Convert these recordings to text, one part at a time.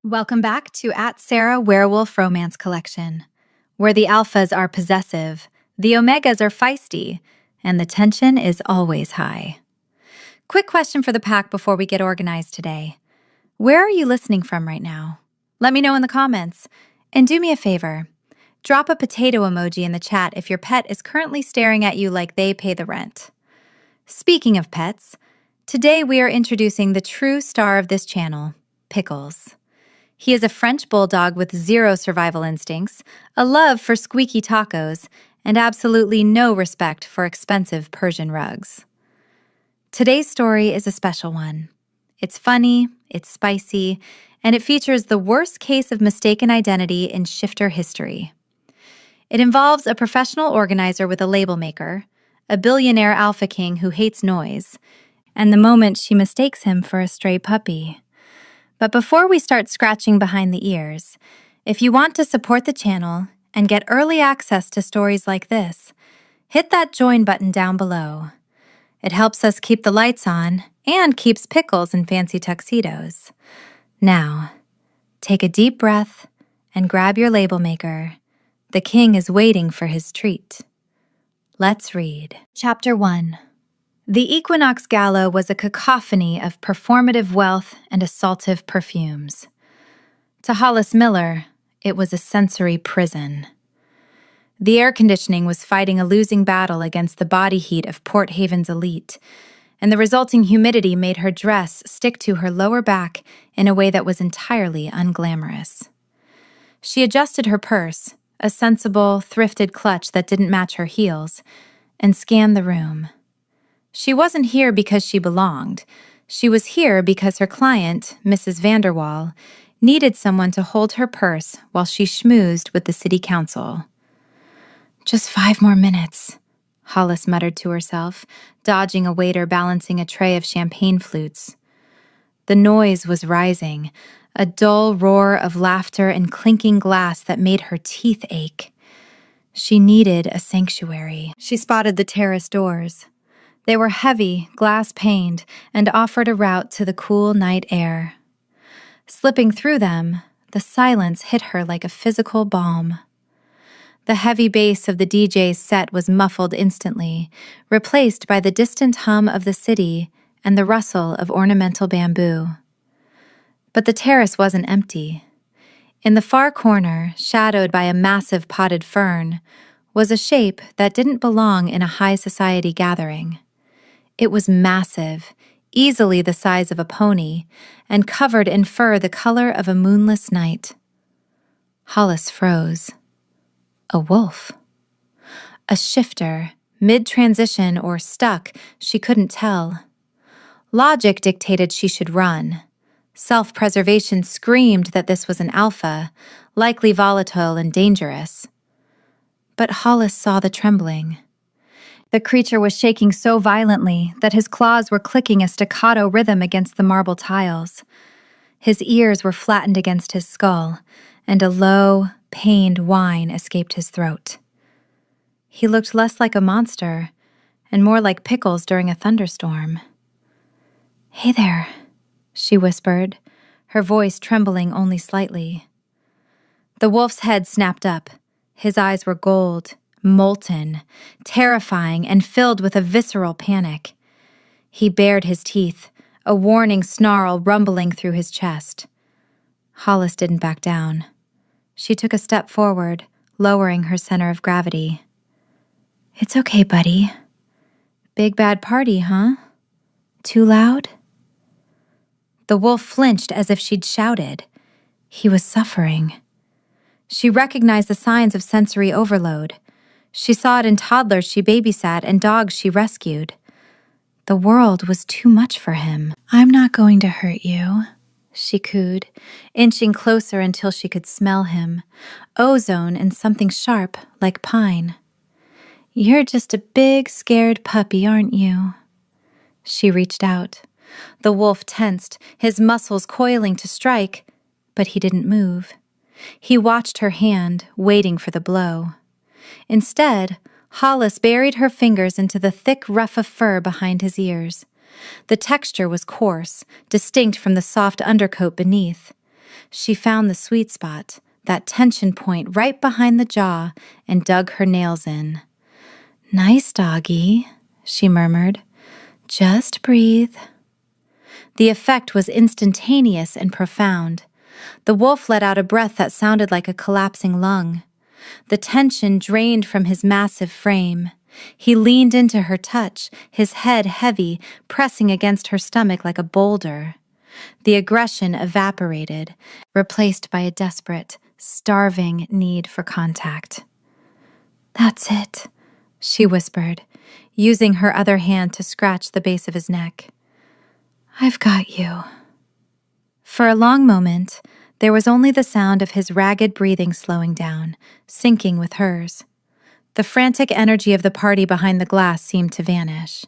Welcome back to @Sarah Werewolf Romance Collection, where the alphas are possessive, the omegas are feisty, and the tension is always high. Quick question for the pack before we get organized today. Where are you listening from right now? Let me know in the comments. And do me a favor, drop a potato emoji in the chat if your pet is currently staring at you like they pay the rent. Speaking of pets, today we are introducing the true star of this channel, Pickles. He is a French bulldog with zero survival instincts, a love for squeaky tacos, and absolutely no respect for expensive Persian rugs. Today's story is a special one. It's funny, it's spicy, and it features the worst case of mistaken identity in shifter history. It involves a professional organizer with a label maker, a billionaire alpha king who hates noise, and the moment she mistakes him for a stray puppy. But before we start scratching behind the ears, if you want to support the channel and get early access to stories like this, hit that join button down below. It helps us keep the lights on and keeps Pickles in fancy tuxedos. Now, take a deep breath and grab your label maker. The king is waiting for his treat. Let's read. Chapter 1. The Equinox Gala was a cacophony of performative wealth and assaultive perfumes. To Hollis Miller, it was a sensory prison. The air conditioning was fighting a losing battle against the body heat of Port Haven's elite, and the resulting humidity made her dress stick to her lower back in a way that was entirely unglamorous. She adjusted her purse, a sensible, thrifted clutch that didn't match her heels, and scanned the room. She wasn't here because she belonged. She was here because her client, Mrs. Vanderwall, needed someone to hold her purse while she schmoozed with the city council. "Just 5 more minutes," Hollis muttered to herself, dodging a waiter balancing a tray of champagne flutes. The noise was rising, a dull roar of laughter and clinking glass that made her teeth ache. She needed a sanctuary. She spotted the terrace doors. They were heavy, glass-paned, and offered a route to the cool night air. Slipping through them, the silence hit her like a physical balm. The heavy bass of the DJ's set was muffled instantly, replaced by the distant hum of the city and the rustle of ornamental bamboo. But the terrace wasn't empty. In the far corner, shadowed by a massive potted fern, was a shape that didn't belong in a high society gathering. It was massive, easily the size of a pony, and covered in fur the color of a moonless night. Hollis froze. A wolf. A shifter, mid-transition or stuck, she couldn't tell. Logic dictated she should run. Self-preservation screamed that this was an alpha, likely volatile and dangerous. But Hollis saw the trembling. The creature was shaking so violently that his claws were clicking a staccato rhythm against the marble tiles. His ears were flattened against his skull, and a low, pained whine escaped his throat. He looked less like a monster, and more like Pickles during a thunderstorm. "Hey there," she whispered, her voice trembling only slightly. The wolf's head snapped up. His eyes were gold, molten, terrifying, and filled with a visceral panic. He bared his teeth, a warning snarl rumbling through his chest. Hollis didn't back down. She took a step forward, lowering her center of gravity. "It's okay, buddy. Big bad party, huh? Too loud?" The wolf flinched as if she'd shouted. He was suffering. She recognized the signs of sensory overload. She saw it in toddlers she babysat and dogs she rescued. The world was too much for him. "I'm not going to hurt you," she cooed, inching closer until she could smell him, ozone and something sharp like pine. "You're just a big, scared puppy, aren't you?" She reached out. The wolf tensed, his muscles coiling to strike, but he didn't move. He watched her hand, waiting for the blow. Instead, Hollis buried her fingers into the thick ruff of fur behind his ears. The texture was coarse, distinct from the soft undercoat beneath. She found the sweet spot, that tension point right behind the jaw, and dug her nails in. "Nice doggy," she murmured. "Just breathe." The effect was instantaneous and profound. The wolf let out a breath that sounded like a collapsing lung. The tension drained from his massive frame. He leaned into her touch, his head heavy, pressing against her stomach like a boulder. The aggression evaporated, replaced by a desperate, starving need for contact. "That's it," she whispered, using her other hand to scratch the base of his neck. "I've got you." For a long moment, there was only the sound of his ragged breathing slowing down, syncing with hers. The frantic energy of the party behind the glass seemed to vanish.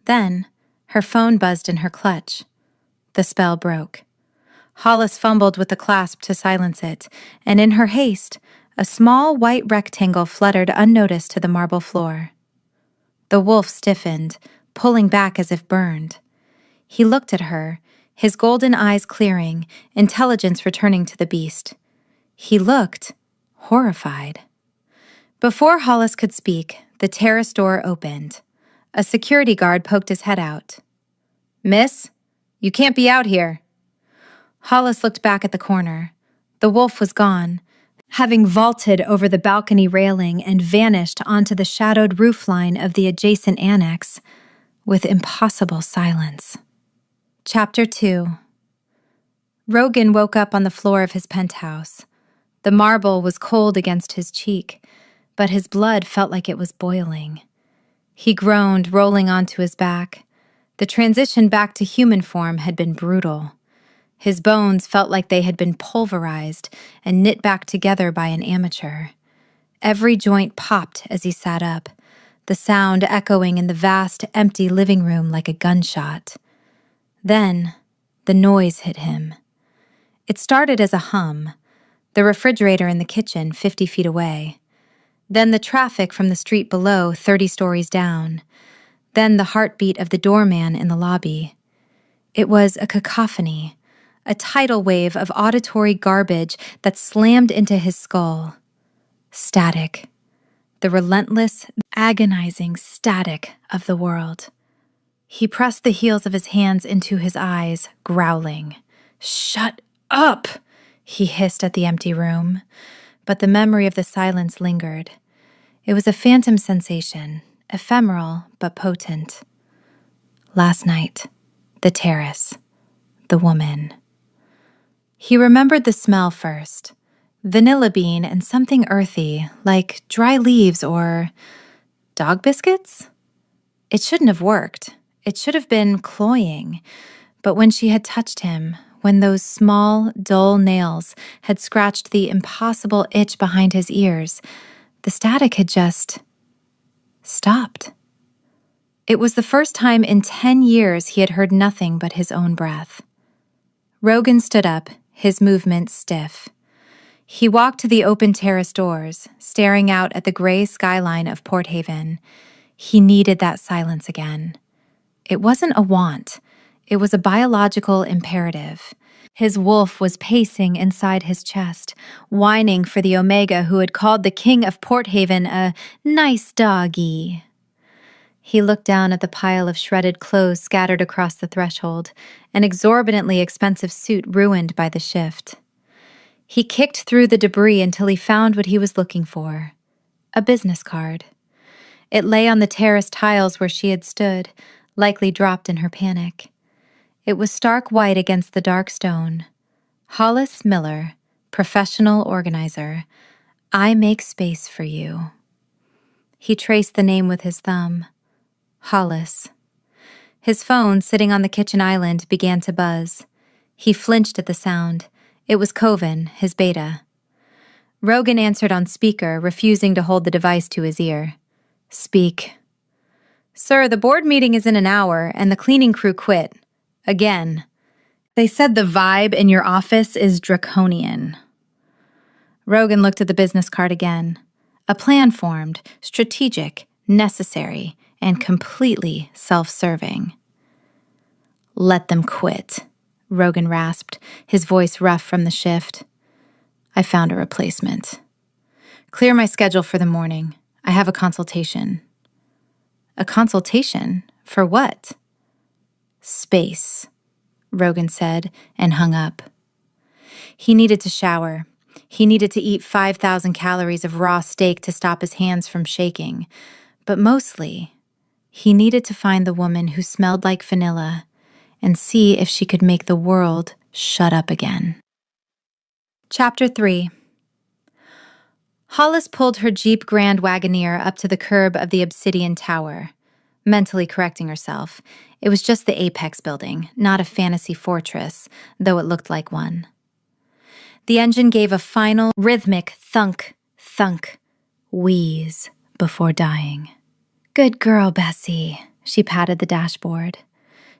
Then, her phone buzzed in her clutch. The spell broke. Hollis fumbled with the clasp to silence it, and in her haste, a small white rectangle fluttered unnoticed to the marble floor. The wolf stiffened, pulling back as if burned. He looked at her, his golden eyes clearing, intelligence returning to the beast. He looked horrified. Before Hollis could speak, the terrace door opened. A security guard poked his head out. "Miss, you can't be out here." Hollis looked back at the corner. The wolf was gone, having vaulted over the balcony railing and vanished onto the shadowed roofline of the adjacent annex with impossible silence. Chapter 2. Rogan woke up on the floor of his penthouse. The marble was cold against his cheek, but his blood felt like it was boiling. He groaned, rolling onto his back. The transition back to human form had been brutal. His bones felt like they had been pulverized and knit back together by an amateur. Every joint popped as he sat up, the sound echoing in the vast, empty living room like a gunshot. Then, the noise hit him. It started as a hum, the refrigerator in the kitchen 50 feet away. Then the traffic from the street below 30 stories down. Then the heartbeat of the doorman in the lobby. It was a cacophony, a tidal wave of auditory garbage that slammed into his skull. Static. The relentless, agonizing static of the world. He pressed the heels of his hands into his eyes, growling. "Shut up!" he hissed at the empty room. But the memory of the silence lingered. It was a phantom sensation, ephemeral but potent. Last night, the terrace, the woman. He remembered the smell first. Vanilla bean and something earthy, like dry leaves or dog biscuits? It shouldn't have worked. It should have been cloying. But when she had touched him, when those small, dull nails had scratched the impossible itch behind his ears, the static had just stopped. It was the first time in 10 years he had heard nothing but his own breath. Rogan stood up, his movements stiff. He walked to the open terrace doors, staring out at the gray skyline of Port Haven. He needed that silence again. It wasn't a want. It was a biological imperative. His wolf was pacing inside his chest, whining for the Omega who had called the king of Port Haven a nice doggy. He looked down at the pile of shredded clothes scattered across the threshold, an exorbitantly expensive suit ruined by the shift. He kicked through the debris until he found what he was looking for, a business card. It lay on the terrace tiles where she had stood, likely dropped in her panic. It was stark white against the dark stone. Hollis Miller, professional organizer. I make space for you. He traced the name with his thumb. Hollis. His phone, sitting on the kitchen island, began to buzz. He flinched at the sound. It was Coven, his beta. Rogan answered on speaker, refusing to hold the device to his ear. "Speak." "Sir, the board meeting is in an hour, and the cleaning crew quit. Again. They said the vibe in your office is draconian." Rogan looked at the business card again. A plan formed, strategic, necessary, and completely self-serving. "Let them quit. Rogan rasped, his voice rough from the shift. I found a replacement. Clear my schedule for the morning. I have a consultation. A consultation? For what? Space, Rogan said and hung up. He needed to shower. He needed to eat 5,000 calories of raw steak to stop his hands from shaking. But mostly, he needed to find the woman who smelled like vanilla and see if she could make the world shut up again. Chapter 3. Hollis pulled her Jeep Grand Wagoneer up to the curb of the Obsidian Tower, mentally correcting herself. It was just the Apex building, not a fantasy fortress, though it looked like one. The engine gave a final, rhythmic thunk, thunk, wheeze before dying. Good girl, Bessie, she patted the dashboard.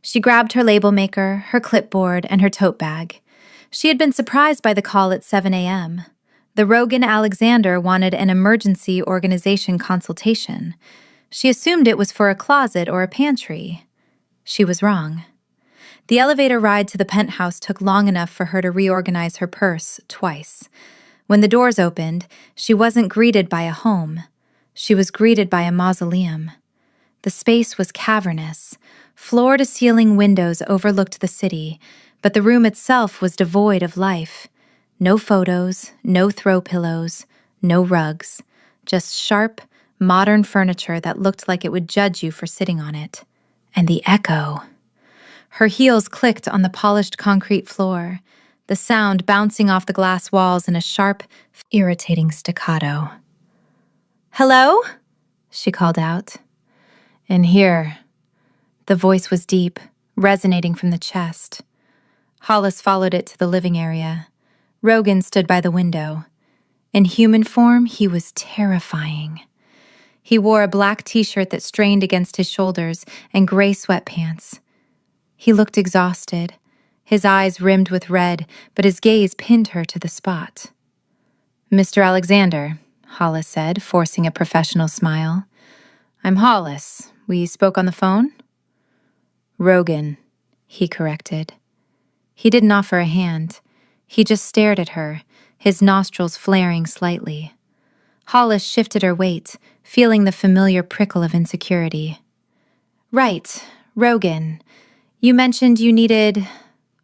She grabbed her label maker, her clipboard, and her tote bag. She had been surprised by the call at 7 a.m. The Rogan Alexander wanted an emergency organization consultation. She assumed it was for a closet or a pantry. She was wrong. The elevator ride to the penthouse took long enough for her to reorganize her purse twice. When the doors opened, she wasn't greeted by a home. She was greeted by a mausoleum. The space was cavernous. Floor-to-ceiling windows overlooked the city, but the room itself was devoid of life. No photos, no throw pillows, no rugs, just sharp, modern furniture that looked like it would judge you for sitting on it. And the echo. Her heels clicked on the polished concrete floor, the sound bouncing off the glass walls in a sharp, irritating staccato. "Hello?" she called out. "In here." The voice was deep, resonating from the chest. Hollis followed it to the living area. Rogan stood by the window. In human form, he was terrifying. He wore a black t-shirt that strained against his shoulders and gray sweatpants. He looked exhausted, his eyes rimmed with red, but his gaze pinned her to the spot. "Mr. Alexander," Hollis said, forcing a professional smile. "I'm Hollis. We spoke on the phone?" "Rogan," he corrected. He didn't offer a hand. He just stared at her, his nostrils flaring slightly. Hollis shifted her weight, feeling the familiar prickle of insecurity. "Right, Rogan. You mentioned you needed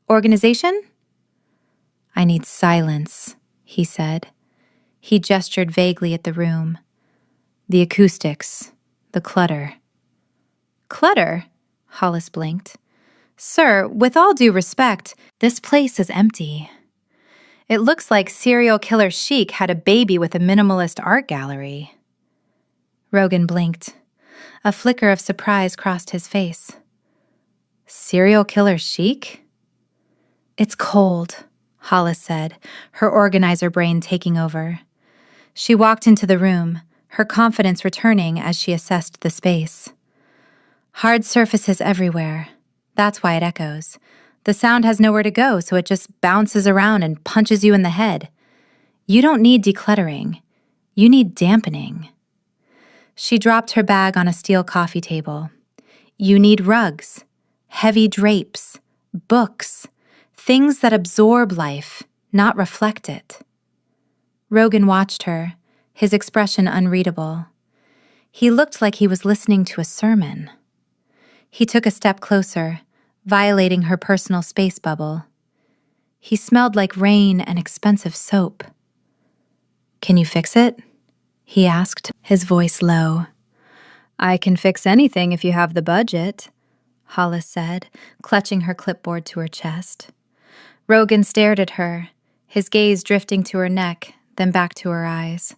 organization?" "I need silence," he said. He gestured vaguely at the room. "The acoustics, the clutter." "Clutter?" Hollis blinked. "Sir, with all due respect, this place is empty. It looks like serial killer Chic had a baby with a minimalist art gallery." Rogan blinked. A flicker of surprise crossed his face. "Serial killer Chic?" "It's cold," Hollis said, her organizer brain taking over. She walked into the room, her confidence returning as she assessed the space. Hard surfaces everywhere. That's why it echoes. The sound has nowhere to go, so it just bounces around and punches you in the head. You don't need decluttering. You need dampening. She dropped her bag on a steel coffee table. You need rugs, heavy drapes, books, things that absorb life, not reflect it. Rogan watched her, his expression unreadable. He looked like he was listening to a sermon. He took a step closer, violating her personal space bubble. He smelled like rain and expensive soap. "Can you fix it?" he asked, his voice low. "I can fix anything if you have the budget," Hollis said, clutching her clipboard to her chest. Rogan stared at her, his gaze drifting to her neck, then back to her eyes.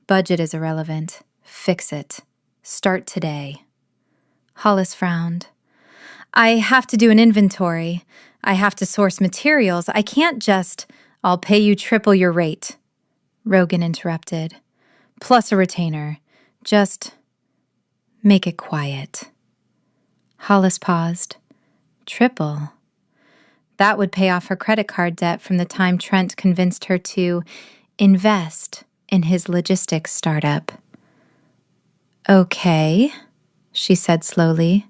"Budget is irrelevant. Fix it. Start today." Hollis frowned. "I have to do an inventory. I have to source materials. I can't just—" "I'll pay you triple your rate," Rogan interrupted. "Plus a retainer. Just make it quiet." Hollis paused. Triple. That would pay off her credit card debt from the time Trent convinced her to invest in his logistics startup. "Okay," she said slowly.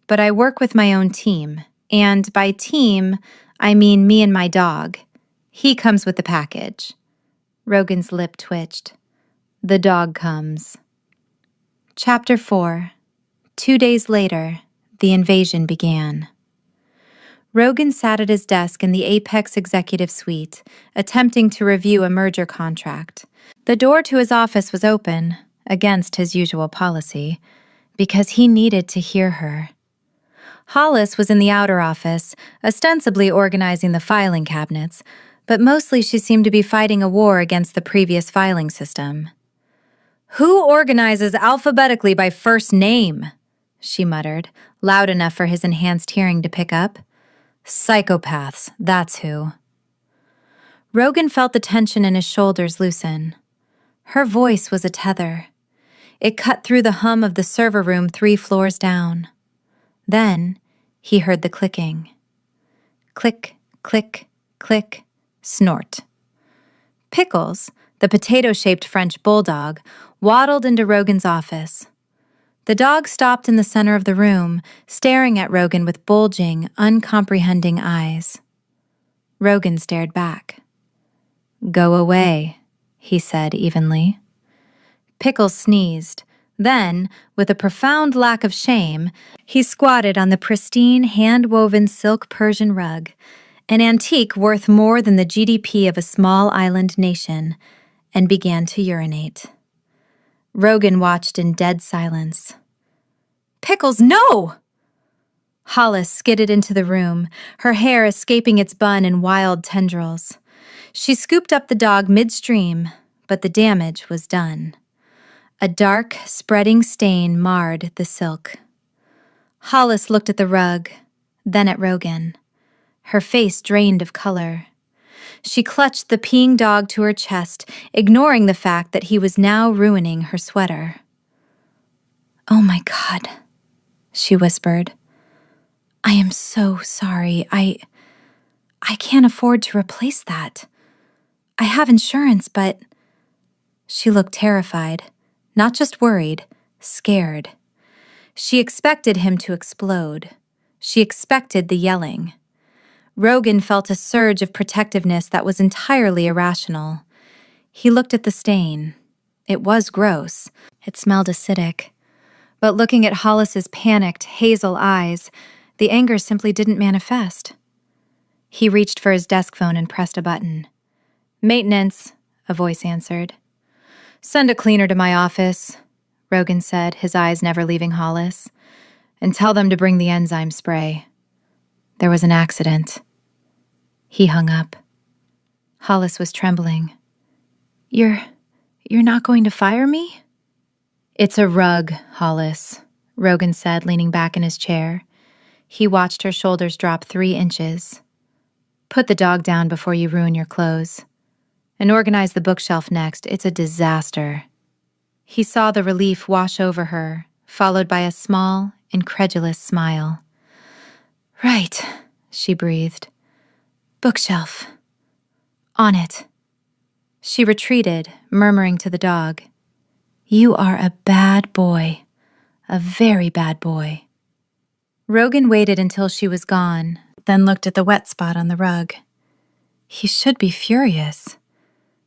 "But I work with my own team. And by team, I mean me and my dog. He comes with the package. Rogan's lip twitched. The dog comes. Chapter 4. 2 days later, the invasion began. Rogan sat at his desk in the Apex Executive Suite, attempting to review a merger contract. The door to his office was open, against his usual policy, because he needed to hear her. Hollis was in the outer office, ostensibly organizing the filing cabinets, but mostly she seemed to be fighting a war against the previous filing system. "Who organizes alphabetically by first name?" she muttered, loud enough for his enhanced hearing to pick up. "Psychopaths, that's who." Rogan felt the tension in his shoulders loosen. Her voice was a tether. It cut through the hum of the server room 3 floors down. Then he heard the clicking. Click, click, click, snort. Pickles, the potato-shaped French bulldog, waddled into Rogan's office. The dog stopped in the center of the room, staring at Rogan with bulging, uncomprehending eyes. Rogan stared back. "Go away," he said evenly. Pickles sneezed. Then, with a profound lack of shame, he squatted on the pristine, hand-woven silk Persian rug, an antique worth more than the GDP of a small island nation, and began to urinate. Rogan watched in dead silence. "Pickles, no!" Hollis skidded into the room, her hair escaping its bun in wild tendrils. She scooped up the dog midstream, but the damage was done. A dark, spreading stain marred the silk. Hollis looked at the rug, then at Rogan. Her face drained of color. She clutched the peeing dog to her chest, ignoring the fact that he was now ruining her sweater. "Oh my God," she whispered. "I am so sorry. I can't afford to replace that. I have insurance, but..." She looked terrified. Not just worried, scared. She expected him to explode. She expected the yelling. Rogan felt a surge of protectiveness that was entirely irrational. He looked at the stain. It was gross. It smelled acidic. But looking at Hollis's panicked, hazel eyes, the anger simply didn't manifest. He reached for his desk phone and pressed a button. "Maintenance," a voice answered. "Send a cleaner to my office," Rogan said, his eyes never leaving Hollis, "and tell them to bring the enzyme spray. There was an accident." He hung up. Hollis was trembling. You're not going to fire me?" "It's a rug, Hollis," Rogan said, leaning back in his chair. He watched her shoulders drop 3 inches. "Put the dog down before you ruin your clothes. And organize the bookshelf next. It's a disaster." He saw the relief wash over her, followed by a small, incredulous smile. "Right," she breathed. "Bookshelf. On it." She retreated, murmuring to the dog, "You are a bad boy. A very bad boy." Rogan waited until she was gone, then looked at the wet spot on the rug. He should be furious.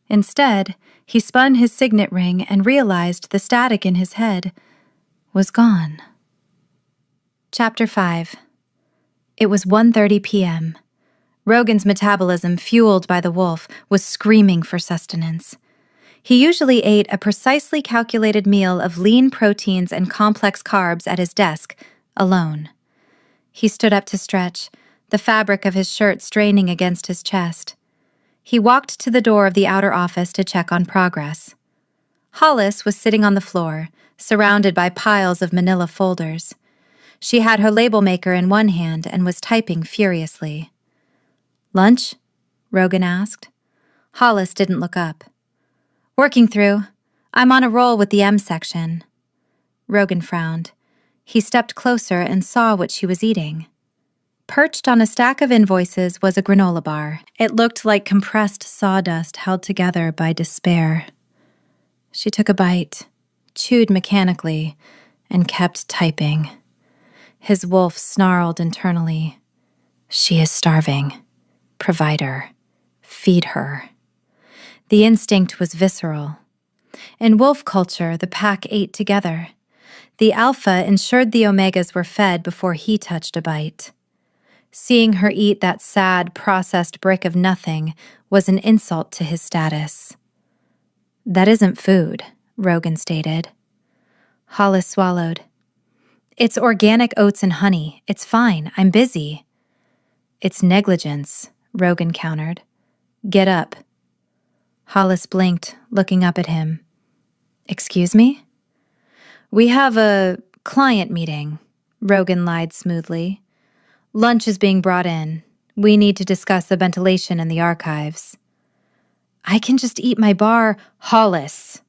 Instead, he spun his signet ring and realized the static in his head was gone. Chapter 5. It was 1:30 p.m. Rogan's metabolism, fueled by the wolf, was screaming for sustenance. He usually ate a precisely calculated meal of lean proteins and complex carbs at his desk, alone. He stood up to stretch, the fabric of his shirt straining against his chest. He walked to the door of the outer office to check on progress. Hollis was sitting on the floor, surrounded by piles of manila folders. She had her label maker in one hand and was typing furiously. "Lunch?" Rogan asked. Hollis didn't look up. "Working through. I'm on a roll with the M section." Rogan frowned. He stepped closer and saw what she was eating. Perched on a stack of invoices was a granola bar. It looked like compressed sawdust held together by despair. She took a bite, chewed mechanically, and kept typing. His wolf snarled internally. She is starving. Provider. Feed her. The instinct was visceral. In wolf culture, the pack ate together. The alpha ensured the omegas were fed before he touched a bite. Seeing her eat that sad, processed brick of nothing was an insult to his status. "That isn't food," Rogan stated. Hollis swallowed. "It's organic oats and honey. It's fine. I'm busy." "It's negligence," Rogan countered. "Get up." Hollis blinked, looking up at him. "Excuse me?" "We have a client meeting," Rogan lied smoothly. "Lunch is being brought in. We need to discuss the ventilation in the archives." "I can just eat my bar." "Hollis!"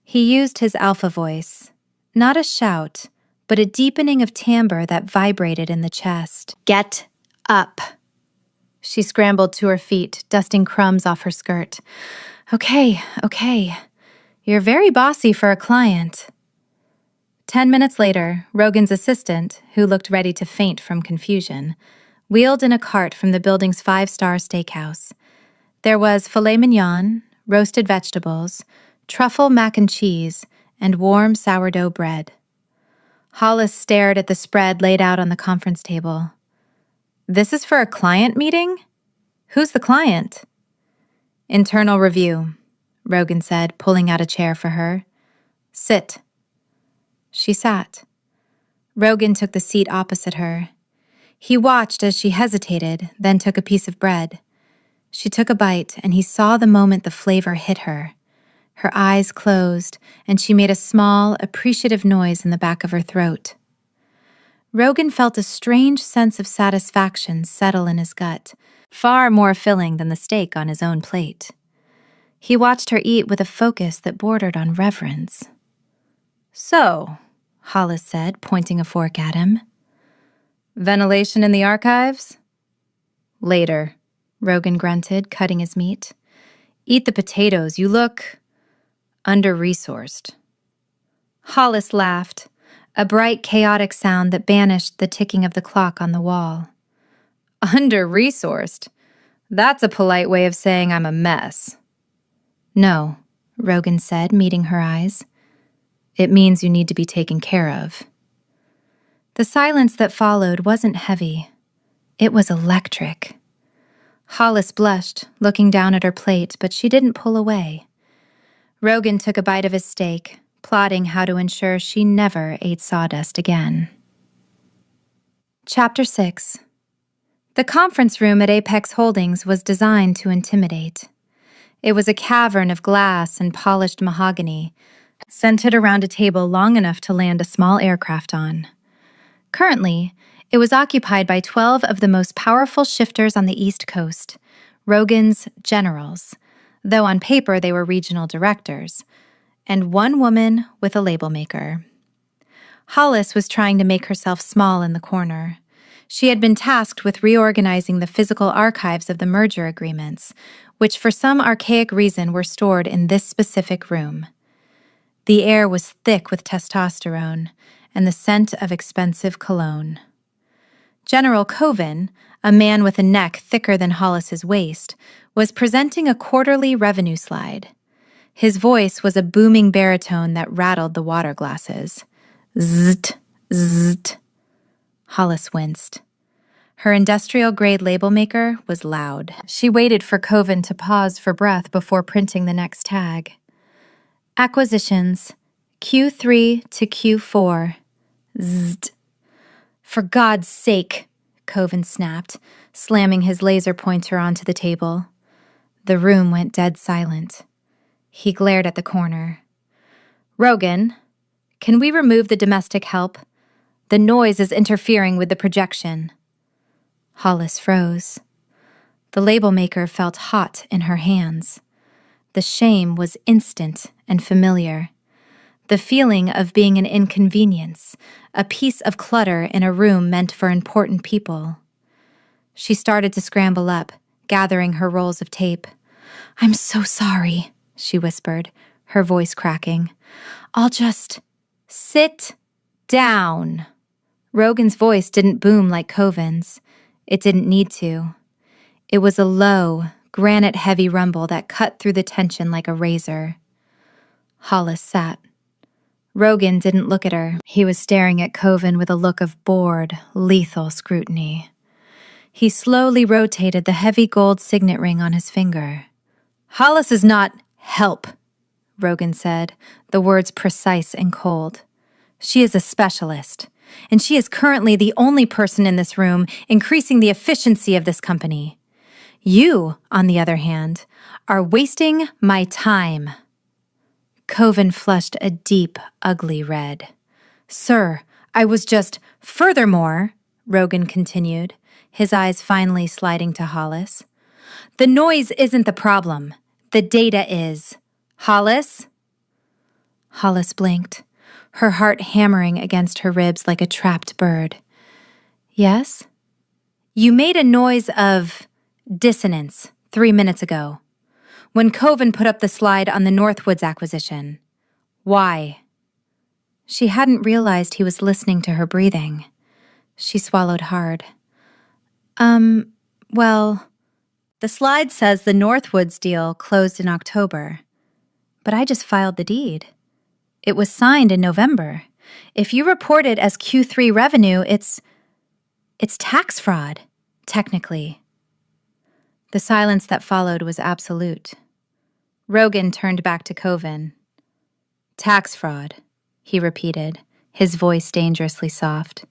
He used his alpha voice. Not a shout, but a deepening of timbre that vibrated in the chest. "Get up." She scrambled to her feet, dusting crumbs off her skirt. Okay. You're very bossy for a client." 10 minutes later, Rogan's assistant, who looked ready to faint from confusion, wheeled in a cart from the building's 5-star steakhouse. There was filet mignon, roasted vegetables, truffle mac and cheese, and warm sourdough bread. Hollis stared at the spread laid out on the conference table. "This is for a client meeting? Who's the client?" "Internal review," Rogan said, pulling out a chair for her. "Sit." She sat. Rogan took the seat opposite her. He watched as she hesitated, then took a piece of bread. She took a bite, and he saw the moment the flavor hit her. Her eyes closed, and she made a small, appreciative noise in the back of her throat. Rogan felt a strange sense of satisfaction settle in his gut, far more filling than the steak on his own plate. He watched her eat with a focus that bordered on reverence. "So," Hollis said, pointing a fork at him. "Ventilation in the archives?" "Later," Rogan grunted, cutting his meat. "Eat the potatoes. You look under-resourced." Hollis laughed, a bright, chaotic sound that banished the ticking of the clock on the wall. "Under-resourced? That's a polite way of saying I'm a mess." "No," Rogan said, meeting her eyes. "It means you need to be taken care of." The silence that followed wasn't heavy. It was electric. Hollis blushed, looking down at her plate, but she didn't pull away. Rogan took a bite of his steak, plotting how to ensure she never ate sawdust again. Chapter 6. The conference room at Apex Holdings was designed to intimidate. It was a cavern of glass and polished mahogany, centered around a table long enough to land a small aircraft on. Currently, it was occupied by 12 of the most powerful shifters on the East Coast, Rogan's generals, though on paper they were regional directors, and one woman with a label maker. Hollis was trying to make herself small in the corner. She had been tasked with reorganizing the physical archives of the merger agreements, which for some archaic reason were stored in this specific room. The air was thick with testosterone and the scent of expensive cologne. General Coven, a man with a neck thicker than Hollis's waist, was presenting a quarterly revenue slide. His voice was a booming baritone that rattled the water glasses. Zzzt, zzzt. Hollis winced. Her industrial-grade label maker was loud. She waited for Coven to pause for breath before printing the next tag. Acquisitions, Q3 to Q4. Zzzt. "For God's sake," Coven snapped, slamming his laser pointer onto the table. The room went dead silent. He glared at the corner. "Rogan, can we remove the domestic help? The noise is interfering with the projection." Hollis froze. The label maker felt hot in her hands. The shame was instant and familiar. The feeling of being an inconvenience, a piece of clutter in a room meant for important people. She started to scramble up, gathering her rolls of tape. "I'm so sorry," she whispered, her voice cracking. "I'll just sit down." Rogan's voice didn't boom like Coven's. It didn't need to. It was a low, granite-heavy rumble that cut through the tension like a razor. Hollis sat. Rogan didn't look at her. He was staring at Coven with a look of bored, lethal scrutiny. He slowly rotated the heavy gold signet ring on his finger. "Hollis is not help," Rogan said, the words precise and cold. "She is a specialist, and she is currently the only person in this room increasing the efficiency of this company. You, on the other hand, are wasting my time." Coven flushed a deep, ugly red. "Sir, I was just— Furthermore," Rogan continued, his eyes finally sliding to Hollis, "the noise isn't the problem. The data is. Hollis?" Hollis blinked, her heart hammering against her ribs like a trapped bird. "Yes?" "You made a noise of dissonance 3 minutes ago, when Coven put up the slide on the Northwoods acquisition. Why?" She hadn't realized he was listening to her breathing. She swallowed hard. Well, the slide says the Northwoods deal closed in October, but I just filed the deed. It was signed in November. If you report it as Q3 revenue, it's tax fraud, technically." The silence that followed was absolute. Rogan turned back to Coven. "Tax fraud," he repeated, his voice dangerously soft.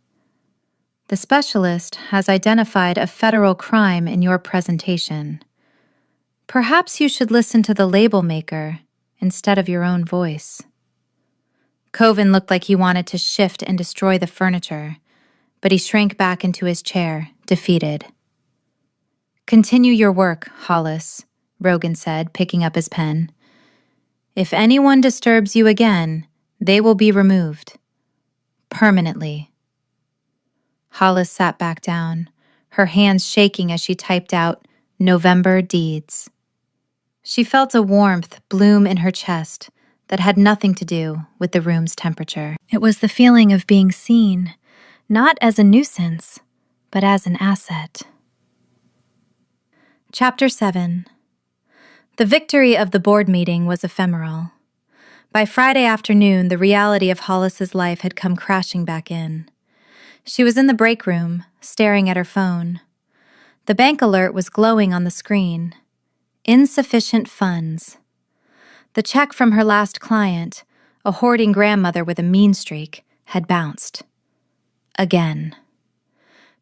"The specialist has identified a federal crime in your presentation. Perhaps you should listen to the label maker instead of your own voice." Coven looked like he wanted to shift and destroy the furniture, but he shrank back into his chair, defeated. "Continue your work, Hollis," Rogan said, picking up his pen. "If anyone disturbs you again, they will be removed. Permanently." Hollis sat back down, her hands shaking as she typed out November deeds. She felt a warmth bloom in her chest that had nothing to do with the room's temperature. It was the feeling of being seen, not as a nuisance, but as an asset. Chapter 7. The victory of the board meeting was ephemeral. By Friday afternoon, the reality of Hollis's life had come crashing back in. She was in the break room, staring at her phone. The bank alert was glowing on the screen. Insufficient funds. The check from her last client, a hoarding grandmother with a mean streak, had bounced. Again.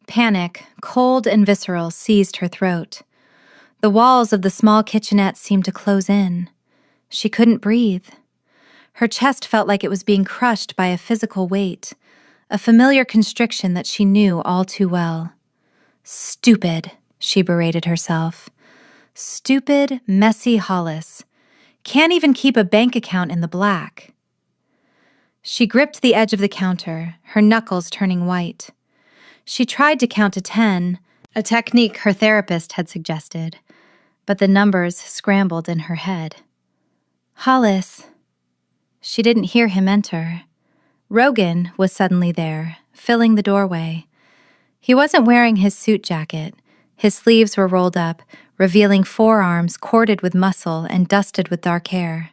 Panic, cold and visceral, seized her throat. The walls of the small kitchenette seemed to close in. She couldn't breathe. Her chest felt like it was being crushed by a physical weight, a familiar constriction that she knew all too well. Stupid, she berated herself. Stupid, messy Hollis. Can't even keep a bank account in the black. She gripped the edge of the counter, her knuckles turning white. She tried to count to 10, a technique her therapist had suggested, but the numbers scrambled in her head. Hollis. She didn't hear him enter. Rogan was suddenly there, filling the doorway. He wasn't wearing his suit jacket. His sleeves were rolled up, revealing forearms corded with muscle and dusted with dark hair.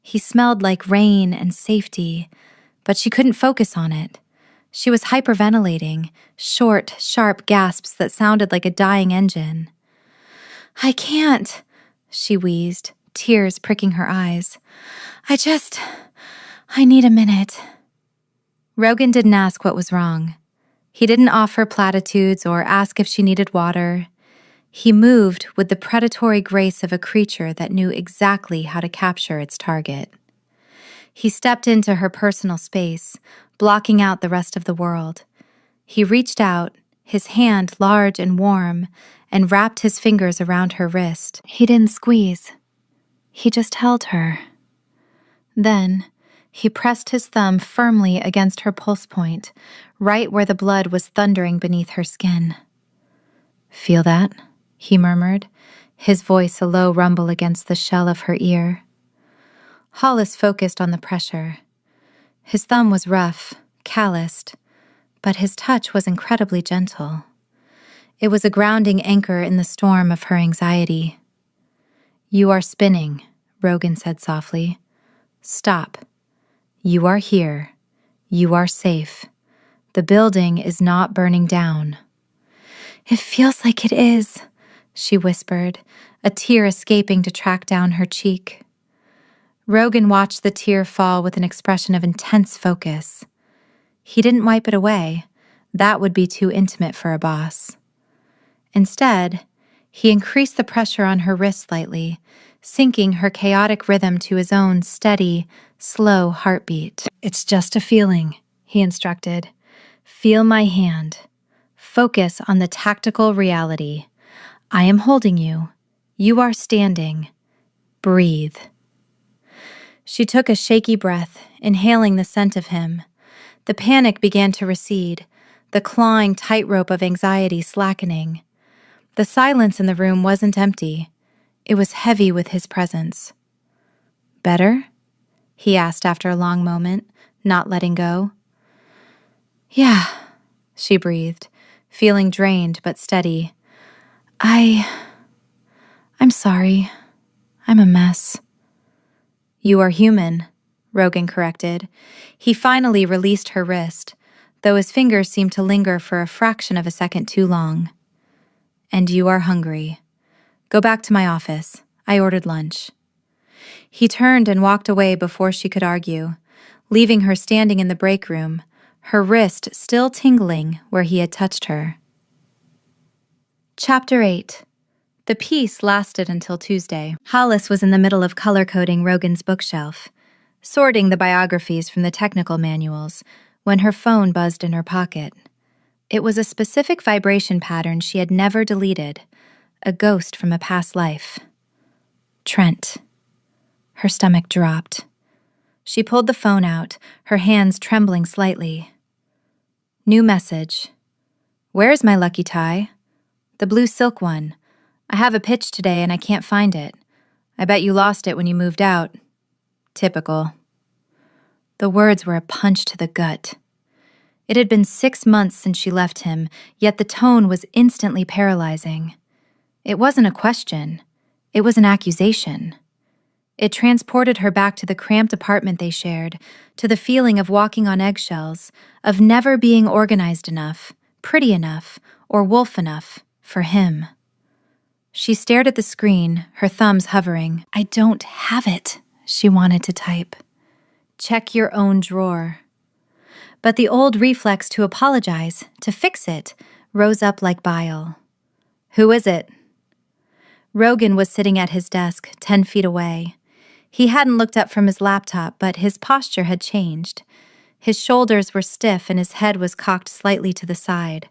He smelled like rain and safety, but she couldn't focus on it. She was hyperventilating, short, sharp gasps that sounded like a dying engine. "I can't," she wheezed, tears pricking her eyes. I need a minute." Rogan didn't ask what was wrong. He didn't offer platitudes or ask if she needed water. He moved with the predatory grace of a creature that knew exactly how to capture its target. He stepped into her personal space, blocking out the rest of the world. He reached out, his hand large and warm, and wrapped his fingers around her wrist. He didn't squeeze. He just held her. Then, he pressed his thumb firmly against her pulse point, right where the blood was thundering beneath her skin. "Feel that?" he murmured, his voice a low rumble against the shell of her ear. Hollis focused on the pressure. His thumb was rough, calloused, but his touch was incredibly gentle. It was a grounding anchor in the storm of her anxiety. "You are spinning," Rogan said softly. "Stop. You are here. You are safe. The building is not burning down." "It feels like it is," she whispered, a tear escaping to track down her cheek. Rogan watched the tear fall with an expression of intense focus. He didn't wipe it away. That would be too intimate for a boss. Instead, he increased the pressure on her wrist slightly, syncing her chaotic rhythm to his own steady, slow heartbeat. "It's just a feeling," he instructed. "Feel my hand. Focus on the tactical reality. I am holding you. You are standing. Breathe." She took a shaky breath, inhaling the scent of him. The panic began to recede, the clawing tightrope of anxiety slackening. The silence in the room wasn't empty. It was heavy with his presence. "Better?" he asked after a long moment, not letting go. "Yeah," she breathed, feeling drained but steady. I'm sorry. I'm a mess." "You are human," Rogan corrected. He finally released her wrist, though his fingers seemed to linger for a fraction of a second too long. "And you are hungry. Go back to my office. I ordered lunch." He turned and walked away before she could argue, leaving her standing in the break room, her wrist still tingling where he had touched her. Chapter 8. The peace lasted until Tuesday. Hollis was in the middle of color-coding Rogan's bookshelf, sorting the biographies from the technical manuals, when her phone buzzed in her pocket. It was a specific vibration pattern she had never deleted, a ghost from a past life. Trent. Her stomach dropped. She pulled the phone out, her hands trembling slightly. New message. "Where's my lucky tie?" "The blue silk one. I have a pitch today and I can't find it. I bet you lost it when you moved out." Typical. The words were a punch to the gut. It had been 6 months since she left him, yet the tone was instantly paralyzing. It wasn't a question. It was an accusation. It transported her back to the cramped apartment they shared, to the feeling of walking on eggshells, of never being organized enough, pretty enough, or wolf enough for him. She stared at the screen, her thumbs hovering. "I don't have it," she wanted to type. "Check your own drawer." But the old reflex to apologize, to fix it, rose up like bile. "Who is it?" Rogan was sitting at his desk, 10 feet away. He hadn't looked up from his laptop, but his posture had changed. His shoulders were stiff and his head was cocked slightly to the side.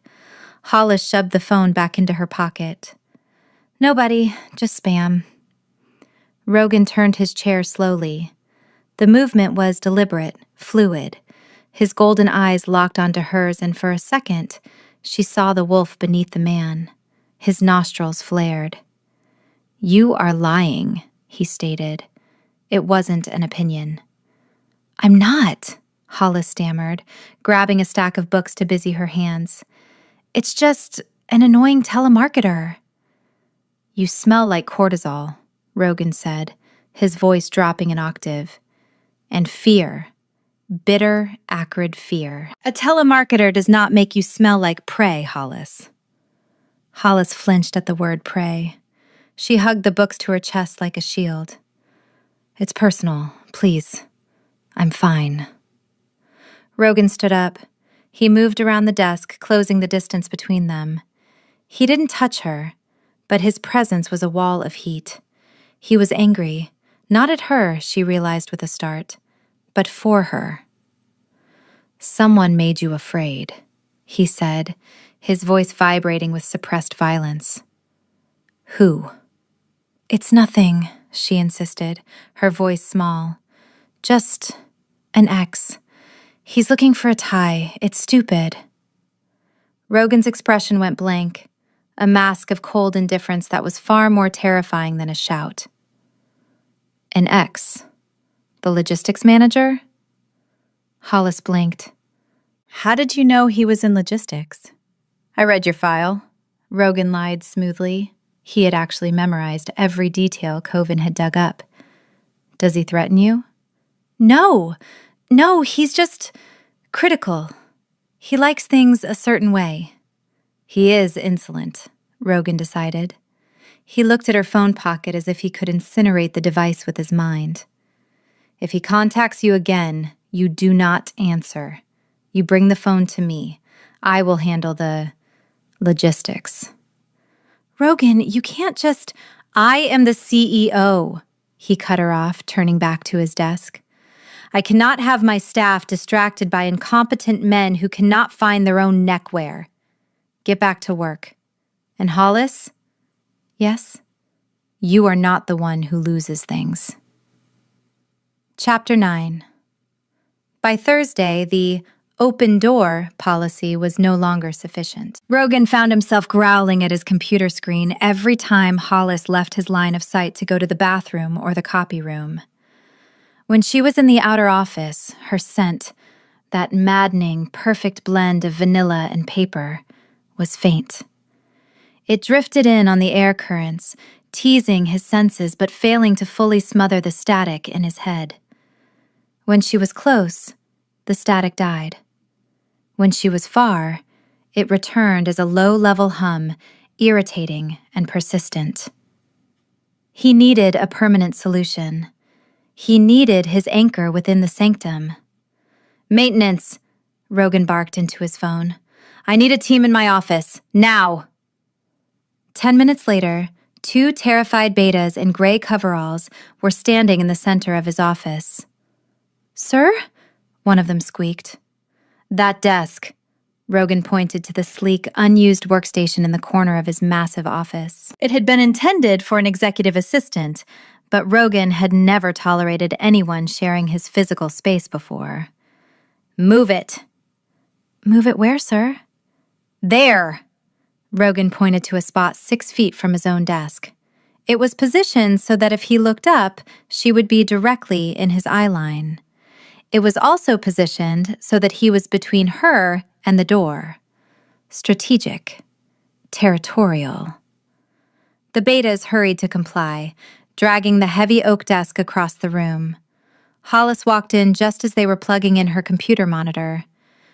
Hollis shoved the phone back into her pocket. "Nobody, just spam." Rogan turned his chair slowly. The movement was deliberate, fluid. His golden eyes locked onto hers, and for a second, she saw the wolf beneath the man. His nostrils flared. "You are lying," he stated. It wasn't an opinion. "I'm not," Hollis stammered, grabbing a stack of books to busy her hands. "It's just an annoying telemarketer." "You smell like cortisol," Rogan said, his voice dropping an octave. "And fear. Bitter, acrid fear. A telemarketer does not make you smell like prey, Hollis." Hollis flinched at the word prey. She hugged the books to her chest like a shield. "It's personal, please. I'm fine." Rogan stood up. He moved around the desk, closing the distance between them. He didn't touch her, but his presence was a wall of heat. He was angry, not at her, she realized with a start, but for her. "Someone made you afraid," he said, his voice vibrating with suppressed violence. "Who?" "It's nothing," she insisted, her voice small. "Just an ex. He's looking for a tie. It's stupid." Rogan's expression went blank, a mask of cold indifference that was far more terrifying than a shout. "An ex? The logistics manager?" Hollis blinked. "How did you know he was in logistics?" "I read your file. Rogan lied smoothly. He had actually memorized every detail Coven had dug up. Does he threaten you? No, he's just critical. He likes things a certain way. He is insolent, Rogan decided. He looked at her phone pocket as if he could incinerate the device with his mind. If he contacts you again, you do not answer. You bring the phone to me. I will handle the logistics. Rogan, you can't just... I am the CEO, he cut her off, turning back to his desk. I cannot have my staff distracted by incompetent men who cannot find their own neckwear. Get back to work. And Hollis? Yes? You are not the one who loses things. Chapter 9. By Thursday, the open door policy was no longer sufficient. Rogan found himself growling at his computer screen every time Hollis left his line of sight to go to the bathroom or the copy room. When she was in the outer office, her scent, that maddening, perfect blend of vanilla and paper, was faint. It drifted in on the air currents, teasing his senses but failing to fully smother the static in his head. When she was close, the static died. When she was far, it returned as a low-level hum, irritating and persistent. He needed a permanent solution. He needed his anchor within the sanctum. Maintenance, Rogan barked into his phone. I need a team in my office, now. 10 minutes later, 2 terrified betas in gray coveralls were standing in the center of his office. Sir? One of them squeaked. That desk. Rogan pointed to the sleek, unused workstation in the corner of his massive office. It had been intended for an executive assistant, but Rogan had never tolerated anyone sharing his physical space before. Move it. Move it where, sir? There. Rogan pointed to a spot 6 feet from his own desk. It was positioned so that if he looked up, she would be directly in his eye line. It was also positioned so that he was between her and the door. Strategic. Territorial. The betas hurried to comply, dragging the heavy oak desk across the room. Hollis walked in just as they were plugging in her computer monitor.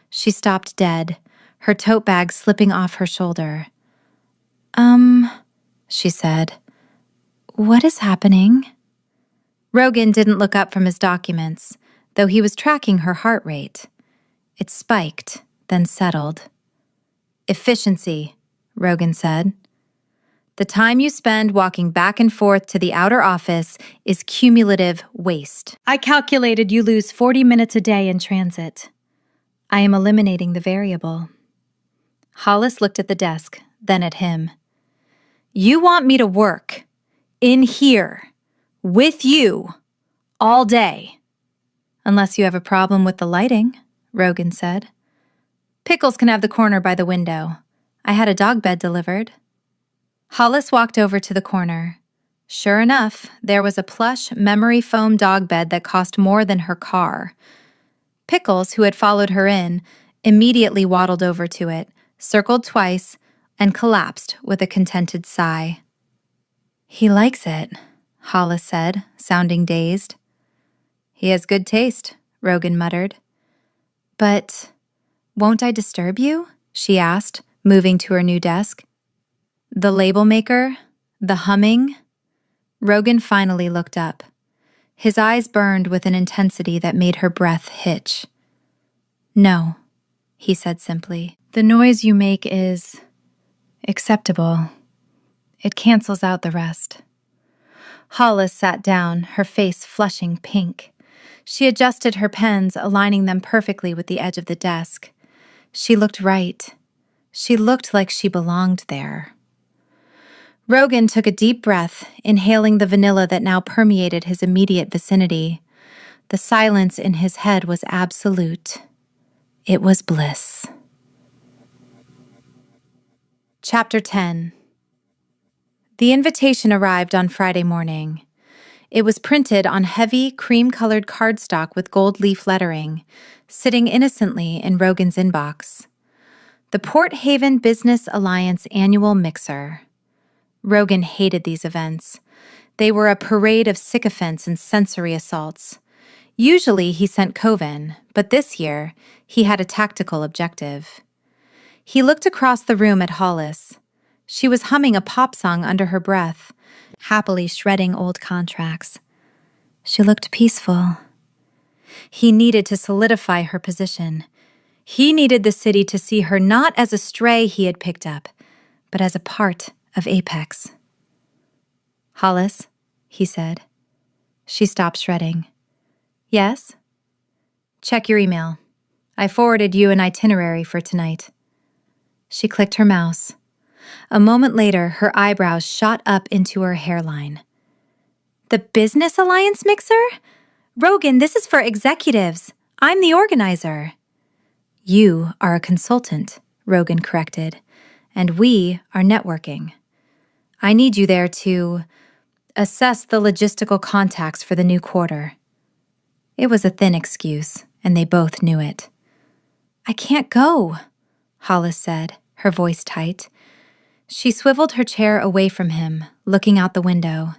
She stopped dead, her tote bag slipping off her shoulder. She said. What is happening? Rogan didn't look up from his documents, though he was tracking her heart rate. It spiked, then settled. Efficiency, Rogan said. The time you spend walking back and forth to the outer office is cumulative waste. I calculated you lose 40 minutes a day in transit. I am eliminating the variable. Hollis looked at the desk, then at him. You want me to work, in here, with you, all day. Unless you have a problem with the lighting, Rogan said. Pickles can have the corner by the window. I had a dog bed delivered. Hollis walked over to the corner. Sure enough, there was a plush, memory foam dog bed that cost more than her car. Pickles, who had followed her in, immediately waddled over to it, circled twice, and collapsed with a contented sigh. He likes it, Hollis said, sounding dazed. He has good taste, Rogan muttered. But won't I disturb you? She asked, moving to her new desk. The label maker? The humming? Rogan finally looked up. His eyes burned with an intensity that made her breath hitch. No, he said simply. The noise you make is acceptable. It cancels out the rest. Hollis sat down, her face flushing pink. She adjusted her pens, aligning them perfectly with the edge of the desk. She looked right. She looked like she belonged there. Rogan took a deep breath, inhaling the vanilla that now permeated his immediate vicinity. The silence in his head was absolute. It was bliss. Chapter 10. The invitation arrived on Friday morning. It was printed on heavy, cream-colored cardstock with gold leaf lettering, sitting innocently in Rogan's inbox. The Port Haven Business Alliance Annual Mixer. Rogan hated these events. They were a parade of sycophants and sensory assaults. Usually he sent Coven, but this year he had a tactical objective. He looked across the room at Hollis. She was humming a pop song under her breath, happily shredding old contracts. She looked peaceful. He needed to solidify her position. He needed the city to see her not as a stray he had picked up, but as a part of Apex. "Hollis," he said. She stopped shredding. "Yes?" "Check your email. I forwarded you an itinerary for tonight." She clicked her mouse. A moment later, her eyebrows shot up into her hairline. "The Business Alliance Mixer? Rogan, this is for executives. I'm the organizer." "You are a consultant," Rogan corrected, "and we are networking. I need you there to assess the logistical contacts for the new quarter." It was a thin excuse, and they both knew it. "I can't go," Hollis said, her voice tight. She swiveled her chair away from him, looking out the window.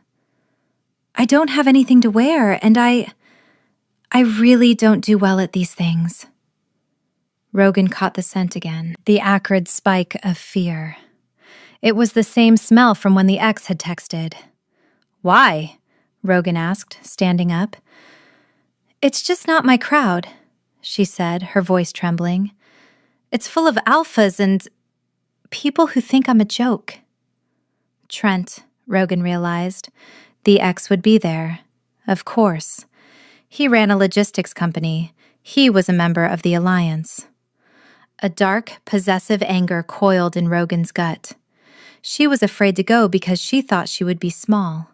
"I don't have anything to wear, and I really don't do well at these things." Rogan caught the scent again, the acrid spike of fear. It was the same smell from when the ex had texted. "Why?" Rogan asked, standing up. "It's just not my crowd," she said, her voice trembling. "It's full of alphas and people who think I'm a joke." Trent, Rogan realized. The ex would be there. Of course. He ran a logistics company. He was a member of the Alliance. A dark, possessive anger coiled in Rogan's gut. She was afraid to go because she thought she would be small.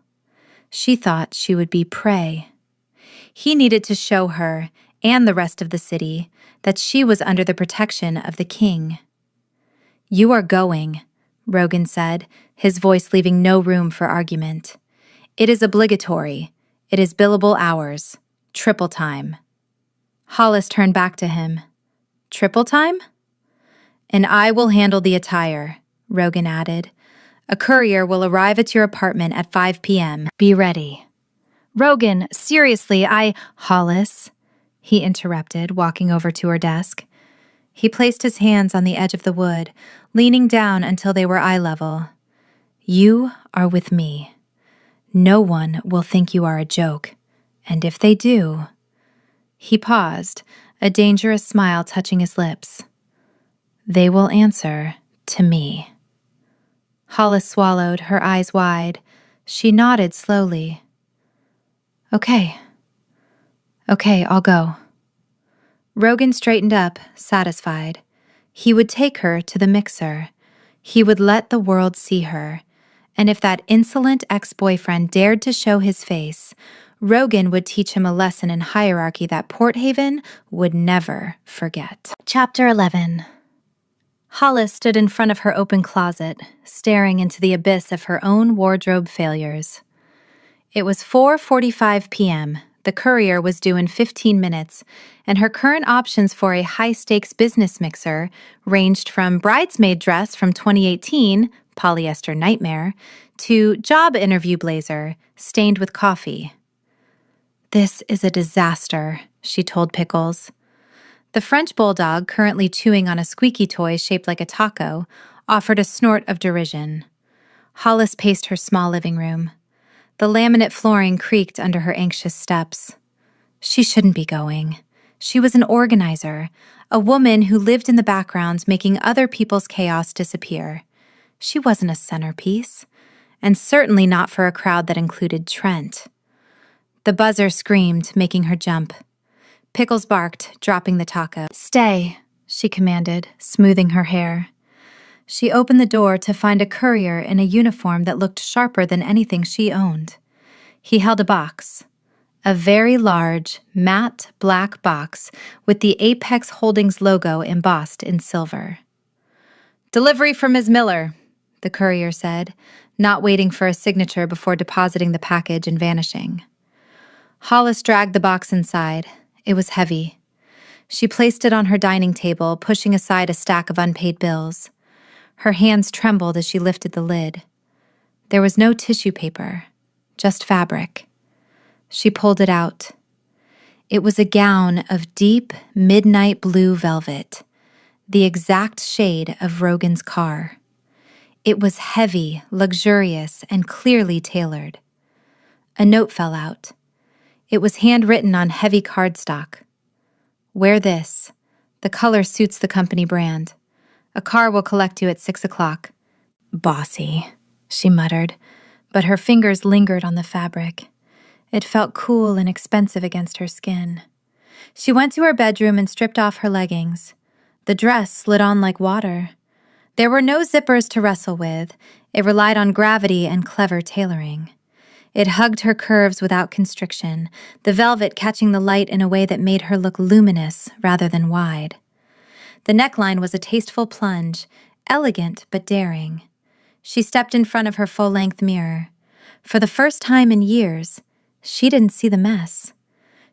She thought she would be prey. He needed to show her, and the rest of the city, that she was under the protection of the king. "You are going," Rogan said, his voice leaving no room for argument. "It is obligatory. It is billable hours. Triple time." Hollis turned back to him. "Triple time?" "And I will handle the attire," Rogan added. "A courier will arrive at your apartment at 5 p.m. Be ready." "Rogan, seriously, Hollis," he interrupted, walking over to her desk. He placed his hands on the edge of the wood, leaning down until they were eye level. "You are with me. No one will think you are a joke, and if they do—" He paused, a dangerous smile touching his lips. "They will answer to me." Hollis swallowed, her eyes wide. She nodded slowly. Okay, I'll go." Rogan straightened up, satisfied. He would take her to the mixer. He would let the world see her. And if that insolent ex-boyfriend dared to show his face, Rogan would teach him a lesson in hierarchy that Port Haven would never forget. Chapter 11. Hollis stood in front of her open closet, staring into the abyss of her own wardrobe failures. It was 4:45 p.m. The courier was due in 15 minutes, and her current options for a high-stakes business mixer ranged from bridesmaid dress from 2018, polyester nightmare, to job interview blazer, stained with coffee. "This is a disaster," she told Pickles. The French bulldog, currently chewing on a squeaky toy shaped like a taco, offered a snort of derision. Hollis paced her small living room. The laminate flooring creaked under her anxious steps. She shouldn't be going. She was an organizer, a woman who lived in the background making other people's chaos disappear. She wasn't a centerpiece, and certainly not for a crowd that included Trent. The buzzer screamed, making her jump. Pickles barked, dropping the taco. "Stay," she commanded, smoothing her hair. She opened the door to find a courier in a uniform that looked sharper than anything she owned. He held a box. A very large, matte black box with the Apex Holdings logo embossed in silver. "Delivery for Ms. Miller," the courier said, not waiting for a signature before depositing the package and vanishing. Hollis dragged the box inside. It was heavy. She placed it on her dining table, pushing aside a stack of unpaid bills. Her hands trembled as she lifted the lid. There was no tissue paper, just fabric. She pulled it out. It was a gown of deep, midnight blue velvet, the exact shade of Rogan's car. It was heavy, luxurious, and clearly tailored. A note fell out. It was handwritten on heavy cardstock. Wear this. The color suits the company brand. A car will collect you at 6 o'clock. Bossy, she muttered, but her fingers lingered on the fabric. It felt cool and expensive against her skin. She went to her bedroom and stripped off her leggings. The dress slid on like water. There were no zippers to wrestle with. It relied on gravity and clever tailoring. It hugged her curves without constriction, the velvet catching the light in a way that made her look luminous rather than wide. The neckline was a tasteful plunge, elegant but daring. She stepped in front of her full-length mirror. For the first time in years, she didn't see the mess.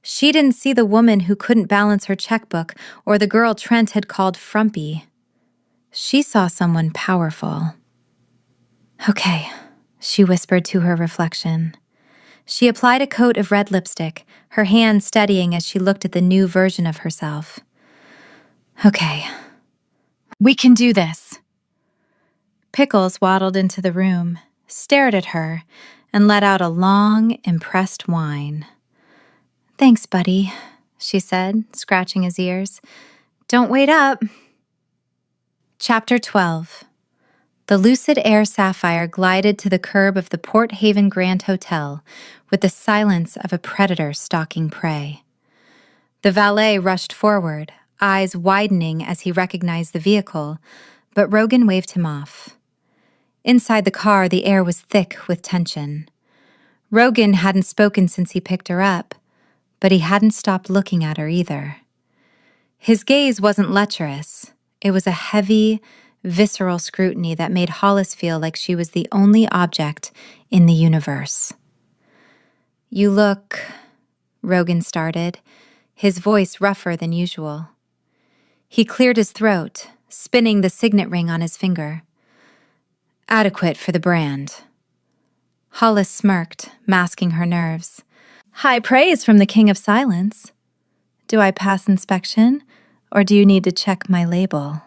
She didn't see the woman who couldn't balance her checkbook or the girl Trent had called frumpy. She saw someone powerful. Okay, she whispered to her reflection. She applied a coat of red lipstick, her hand steadying as she looked at the new version of herself. Okay, we can do this. Pickles waddled into the room, stared at her, and let out a long, impressed whine. Thanks, buddy, she said, scratching his ears. Don't wait up. Chapter 12. The Lucid Air Sapphire glided to the curb of the Port Haven Grand Hotel with the silence of a predator stalking prey. The valet rushed forward, eyes widening as he recognized the vehicle, but Rogan waved him off. Inside the car, the air was thick with tension. Rogan hadn't spoken since he picked her up, but he hadn't stopped looking at her either. His gaze wasn't lecherous. It was a heavy, visceral scrutiny that made Hollis feel like she was the only object in the universe. You look, Rogan started, his voice rougher than usual. He cleared his throat, spinning the signet ring on his finger. Adequate for the brand. Hollis smirked, masking her nerves. High praise from the King of Silence. Do I pass inspection, or do you need to check my label?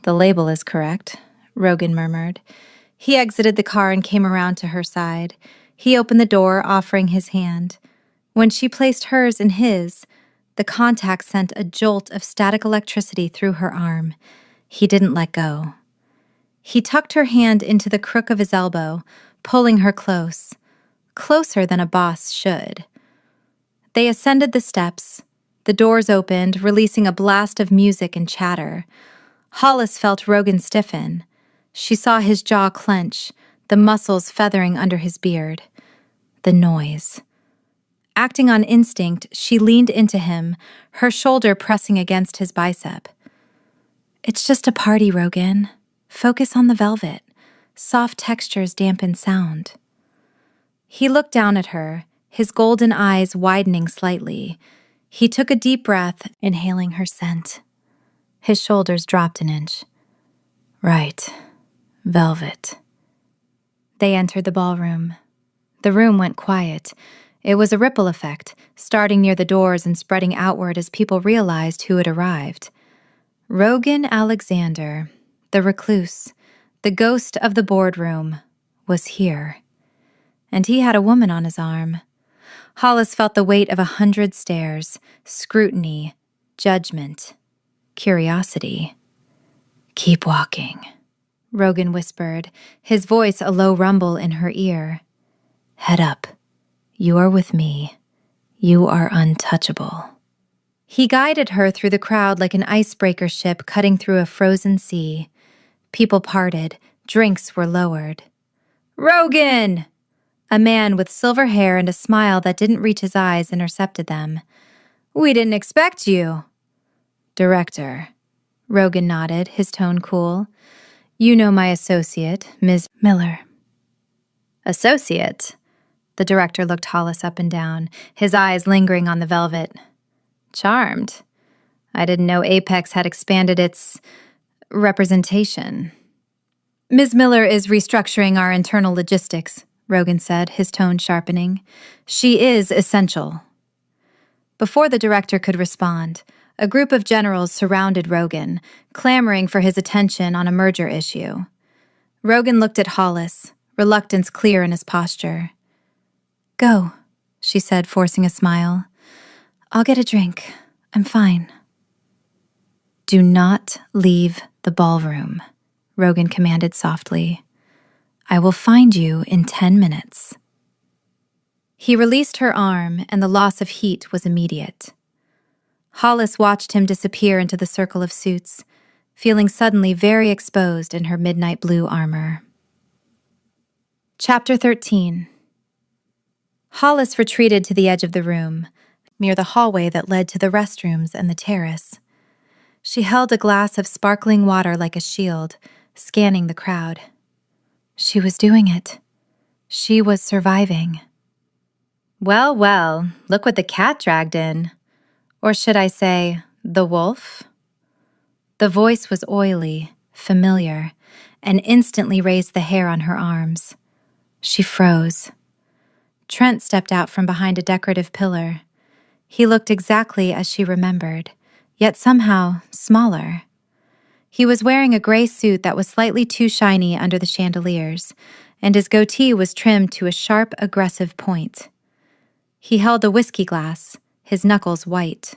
The label is correct, Rogan murmured. He exited the car and came around to her side. He opened the door, offering his hand. When she placed hers in his, the contact sent a jolt of static electricity through her arm. He didn't let go. He tucked her hand into the crook of his elbow, pulling her close, closer than a boss should. They ascended the steps. The doors opened, releasing a blast of music and chatter. Hollis felt Rogan stiffen. She saw his jaw clench, the muscles feathering under his beard. The noise. Acting on instinct, she leaned into him, her shoulder pressing against his bicep. It's just a party, Rogan. Focus on the velvet. Soft textures dampen sound. He looked down at her, his golden eyes widening slightly. He took a deep breath, inhaling her scent. His shoulders dropped an inch. Right. Velvet. They entered the ballroom. The room went quiet. It was a ripple effect, starting near the doors and spreading outward as people realized who had arrived. Rogan Alexander, the recluse, the ghost of the boardroom, was here. And he had a woman on his arm. Hollis felt the weight of 100 stares, scrutiny, judgment, curiosity. Keep walking, Rogan whispered, his voice a low rumble in her ear. Head up. You are with me. You are untouchable. He guided her through the crowd like an icebreaker ship cutting through a frozen sea. People parted. Drinks were lowered. Rogan! A man with silver hair and a smile that didn't reach his eyes intercepted them. We didn't expect you. Director. Rogan nodded, his tone cool. You know my associate, Ms. Miller. Associate? The director looked Hollis up and down, his eyes lingering on the velvet. Charmed. I didn't know Apex had expanded its representation. Ms. Miller is restructuring our internal logistics, Rogan said, his tone sharpening. She is essential. Before the director could respond, a group of generals surrounded Rogan, clamoring for his attention on a merger issue. Rogan looked at Hollis, reluctance clear in his posture. Go, she said, forcing a smile. I'll get a drink. I'm fine. Do not leave the ballroom, Rogan commanded softly. I will find you in 10 minutes. He released her arm, and the loss of heat was immediate. Hollis watched him disappear into the circle of suits, feeling suddenly very exposed in her midnight blue armor. Chapter 13. Hollis retreated to the edge of the room, near the hallway that led to the restrooms and the terrace. She held a glass of sparkling water like a shield, scanning the crowd. She was doing it. She was surviving. Well, well, look what the cat dragged in. Or should I say, the wolf? The voice was oily, familiar, and instantly raised the hair on her arms. She froze. Trent stepped out from behind a decorative pillar. He looked exactly as she remembered, yet somehow smaller. He was wearing a gray suit that was slightly too shiny under the chandeliers, and his goatee was trimmed to a sharp, aggressive point. He held a whiskey glass, his knuckles white.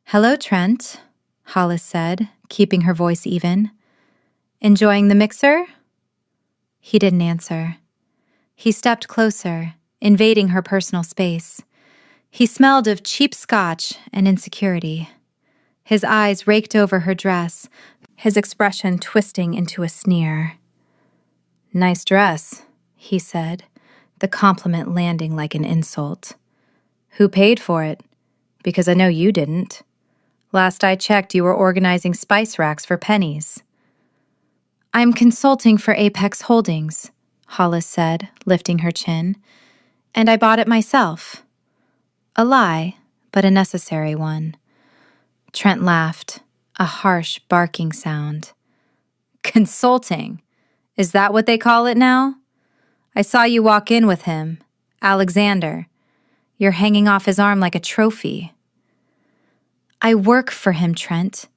Hello, Trent, Hollis said, keeping her voice even. Enjoying the mixer? He didn't answer. He stepped closer, invading her personal space. He smelled of cheap scotch and insecurity. His eyes raked over her dress, his expression twisting into a sneer. Nice dress, he said, the compliment landing like an insult. Who paid for it? Because I know you didn't. Last I checked, you were organizing spice racks for pennies. I'm consulting for Apex Holdings, Hollis said, lifting her chin. And I bought it myself. A lie, but a necessary one. Trent laughed, a harsh, barking sound. Consulting? Is that what they call it now? I saw you walk in with him, Alexander. You're hanging off his arm like a trophy. I work for him, Trent.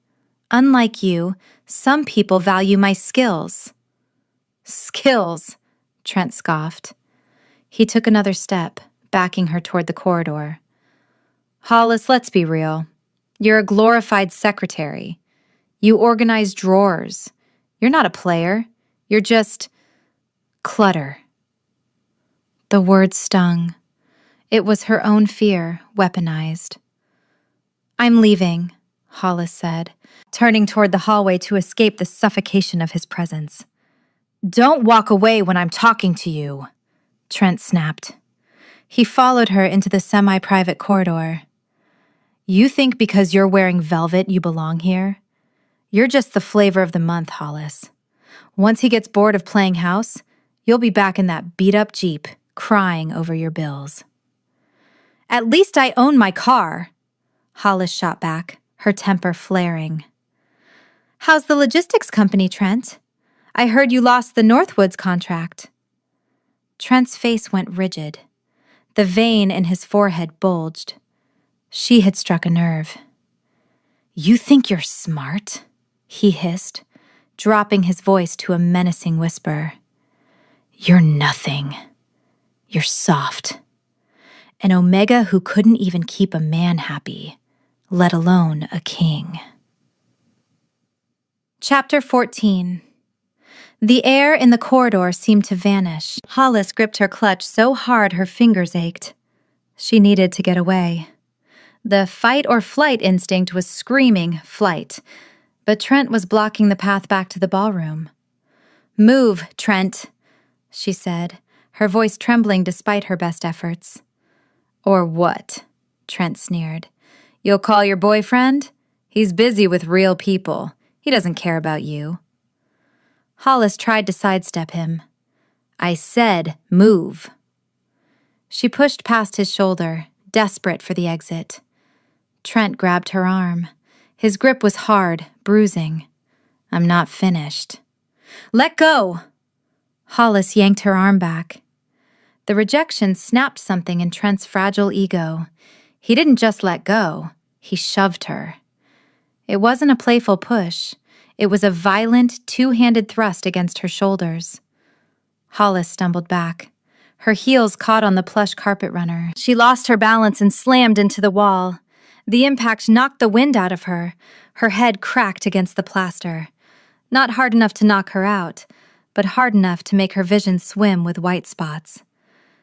Unlike you, some people value my skills. Skills, Trent scoffed. He took another step, backing her toward the corridor. Hollis, let's be real. You're a glorified secretary. You organize drawers. You're not a player. You're just clutter. The word stung. It was her own fear, weaponized. I'm leaving, Hollis said, turning toward the hallway to escape the suffocation of his presence. Don't walk away when I'm talking to you, Trent snapped. He followed her into the semi-private corridor. You think because you're wearing velvet you belong here? You're just the flavor of the month, Hollis. Once he gets bored of playing house, you'll be back in that beat-up Jeep, crying over your bills. At least I own my car, Hollis shot back, her temper flaring. How's the logistics company, Trent? I heard you lost the Northwoods contract. Trent's face went rigid. The vein in his forehead bulged. She had struck a nerve. You think you're smart? He hissed, dropping his voice to a menacing whisper. You're nothing. You're soft. An Omega who couldn't even keep a man happy, let alone a king. Chapter 14. The air in the corridor seemed to vanish. Hollis gripped her clutch so hard her fingers ached. She needed to get away. The fight or flight instinct was screaming flight, but Trent was blocking the path back to the ballroom. Move, Trent, she said, her voice trembling despite her best efforts. Or what? Trent sneered. You'll call your boyfriend? He's busy with real people. He doesn't care about you. Hollis tried to sidestep him. I said move. She pushed past his shoulder, desperate for the exit. Trent grabbed her arm. His grip was hard, bruising. "I'm not finished." "Let go!" Hollis yanked her arm back. The rejection snapped something in Trent's fragile ego. He didn't just let go, he shoved her. It wasn't a playful push. It was a violent, two-handed thrust against her shoulders. Hollis stumbled back. Her heels caught on the plush carpet runner. She lost her balance and slammed into the wall. The impact knocked the wind out of her. Her head cracked against the plaster. Not hard enough to knock her out, but hard enough to make her vision swim with white spots.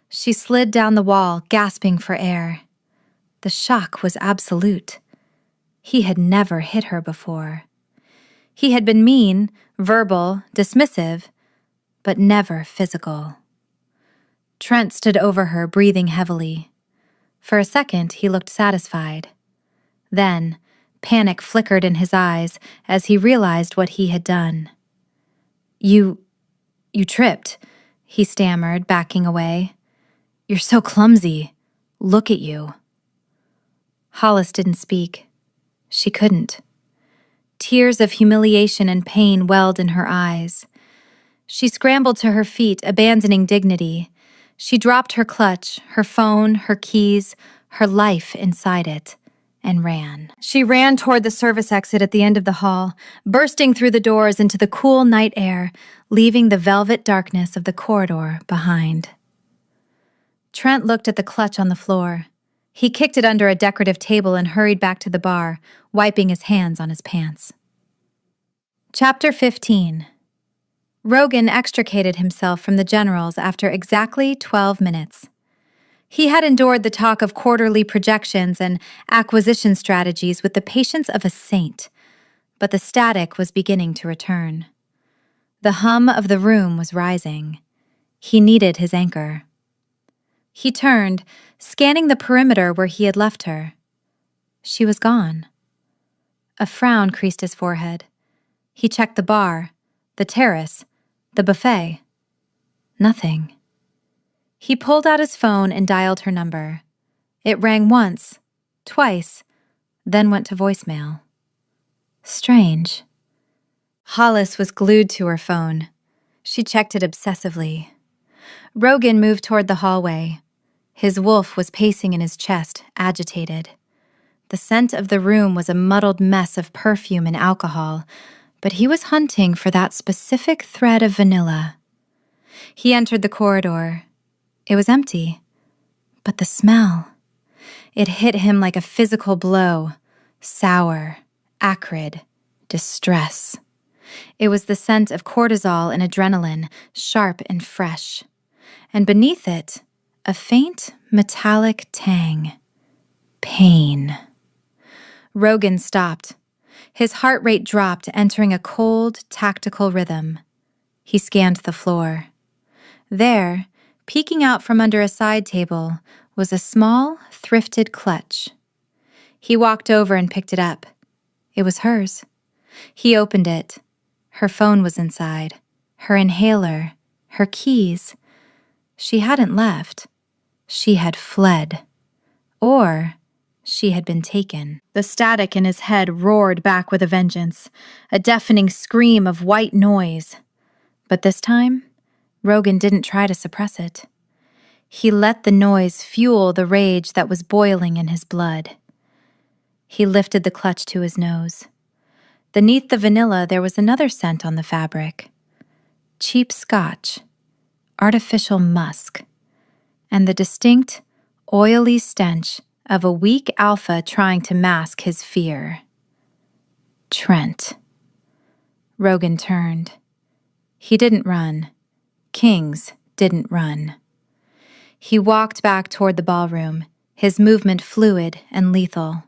She slid down the wall, gasping for air. The shock was absolute. He had never hit her before. He had been mean, verbal, dismissive, but never physical. Trent stood over her, breathing heavily. For a second, he looked satisfied. Then, panic flickered in his eyes as he realized what he had done. You tripped," he stammered, backing away. "You're so clumsy. Look at you." Hollis didn't speak. She couldn't. Tears of humiliation and pain welled in her eyes. She scrambled to her feet, abandoning dignity. She dropped her clutch, her phone, her keys, her life inside it, and ran. She ran toward the service exit at the end of the hall, bursting through the doors into the cool night air, leaving the velvet darkness of the corridor behind. Trent looked at the clutch on the floor. He kicked it under a decorative table and hurried back to the bar, wiping his hands on his pants. Chapter 15. Rogan extricated himself from the generals after exactly 12 minutes. He had endured the talk of quarterly projections and acquisition strategies with the patience of a saint, but the static was beginning to return. The hum of the room was rising. He needed his anchor. He turned, scanning the perimeter where he had left her. She was gone. A frown creased his forehead. He checked the bar, the terrace, the buffet. Nothing. He pulled out his phone and dialed her number. It rang once, twice, then went to voicemail. Strange. Hollis was glued to her phone. She checked it obsessively. Rogan moved toward the hallway. His wolf was pacing in his chest, agitated. The scent of the room was a muddled mess of perfume and alcohol, but he was hunting for that specific thread of vanilla. He entered the corridor. It was empty, but the smell. It hit him like a physical blow, sour, acrid, distress. It was the scent of cortisol and adrenaline, sharp and fresh. And beneath it, a faint, metallic tang. Pain. Rogan stopped. His heart rate dropped, entering a cold, tactical rhythm. He scanned the floor. There, peeking out from under a side table, was a small, thrifted clutch. He walked over and picked it up. It was hers. He opened it. Her phone was inside, her inhaler, her keys. She hadn't left. She had fled. Or she had been taken. The static in his head roared back with a vengeance, a deafening scream of white noise. But this time, Rogan didn't try to suppress it. He let the noise fuel the rage that was boiling in his blood. He lifted the clutch to his nose. Beneath the vanilla, there was another scent on the fabric. Cheap scotch, artificial musk, and the distinct, oily stench of a weak alpha trying to mask his fear. Trent. Rogan turned. He didn't run. Kings didn't run. He walked back toward the ballroom, his movement fluid and lethal.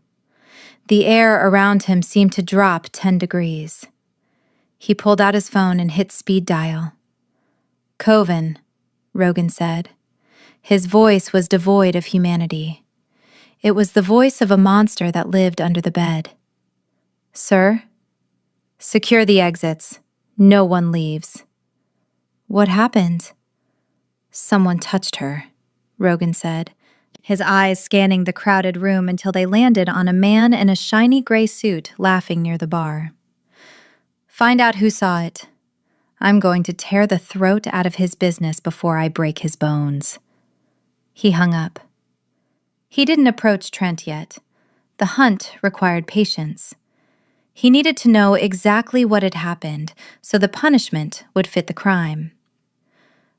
The air around him seemed to drop 10 degrees. He pulled out his phone and hit speed dial. "Coven," Rogan said. His voice was devoid of humanity. It was the voice of a monster that lived under the bed. "Sir? Secure the exits. No one leaves." "What happened?" "Someone touched her," Rogan said, his eyes scanning the crowded room until they landed on a man in a shiny gray suit laughing near the bar. "Find out who saw it. I'm going to tear the throat out of his business before I break his bones." He hung up. He didn't approach Trent yet. The hunt required patience. He needed to know exactly what had happened so the punishment would fit the crime.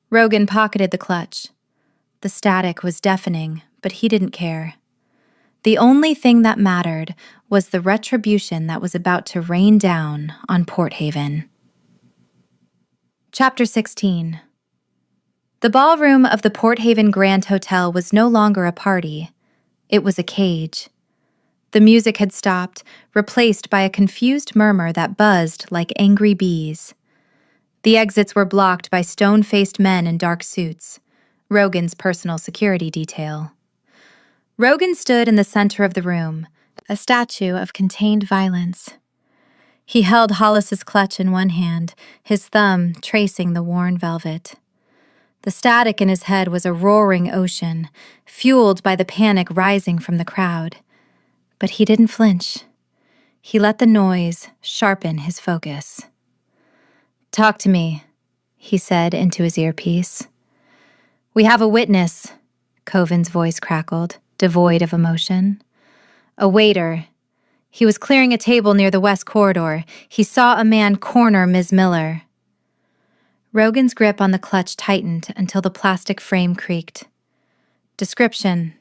Rogan pocketed the clutch. The static was deafening, but he didn't care. The only thing that mattered was the retribution that was about to rain down on Port Haven. Chapter 16. The ballroom of the Port Haven Grand Hotel was no longer a party. It was a cage. The music had stopped, replaced by a confused murmur that buzzed like angry bees. The exits were blocked by stone-faced men in dark suits, Rogan's personal security detail. Rogan stood in the center of the room, a statue of contained violence. He held Hollis's clutch in one hand, his thumb tracing the worn velvet. The static in his head was a roaring ocean, fueled by the panic rising from the crowd. But he didn't flinch. He let the noise sharpen his focus. "Talk to me," he said into his earpiece. "We have a witness," Coven's voice crackled, devoid of emotion. "A waiter. He was clearing a table near the west corridor. He saw a man corner Ms. Miller." Rogan's grip on the clutch tightened until the plastic frame creaked. Description: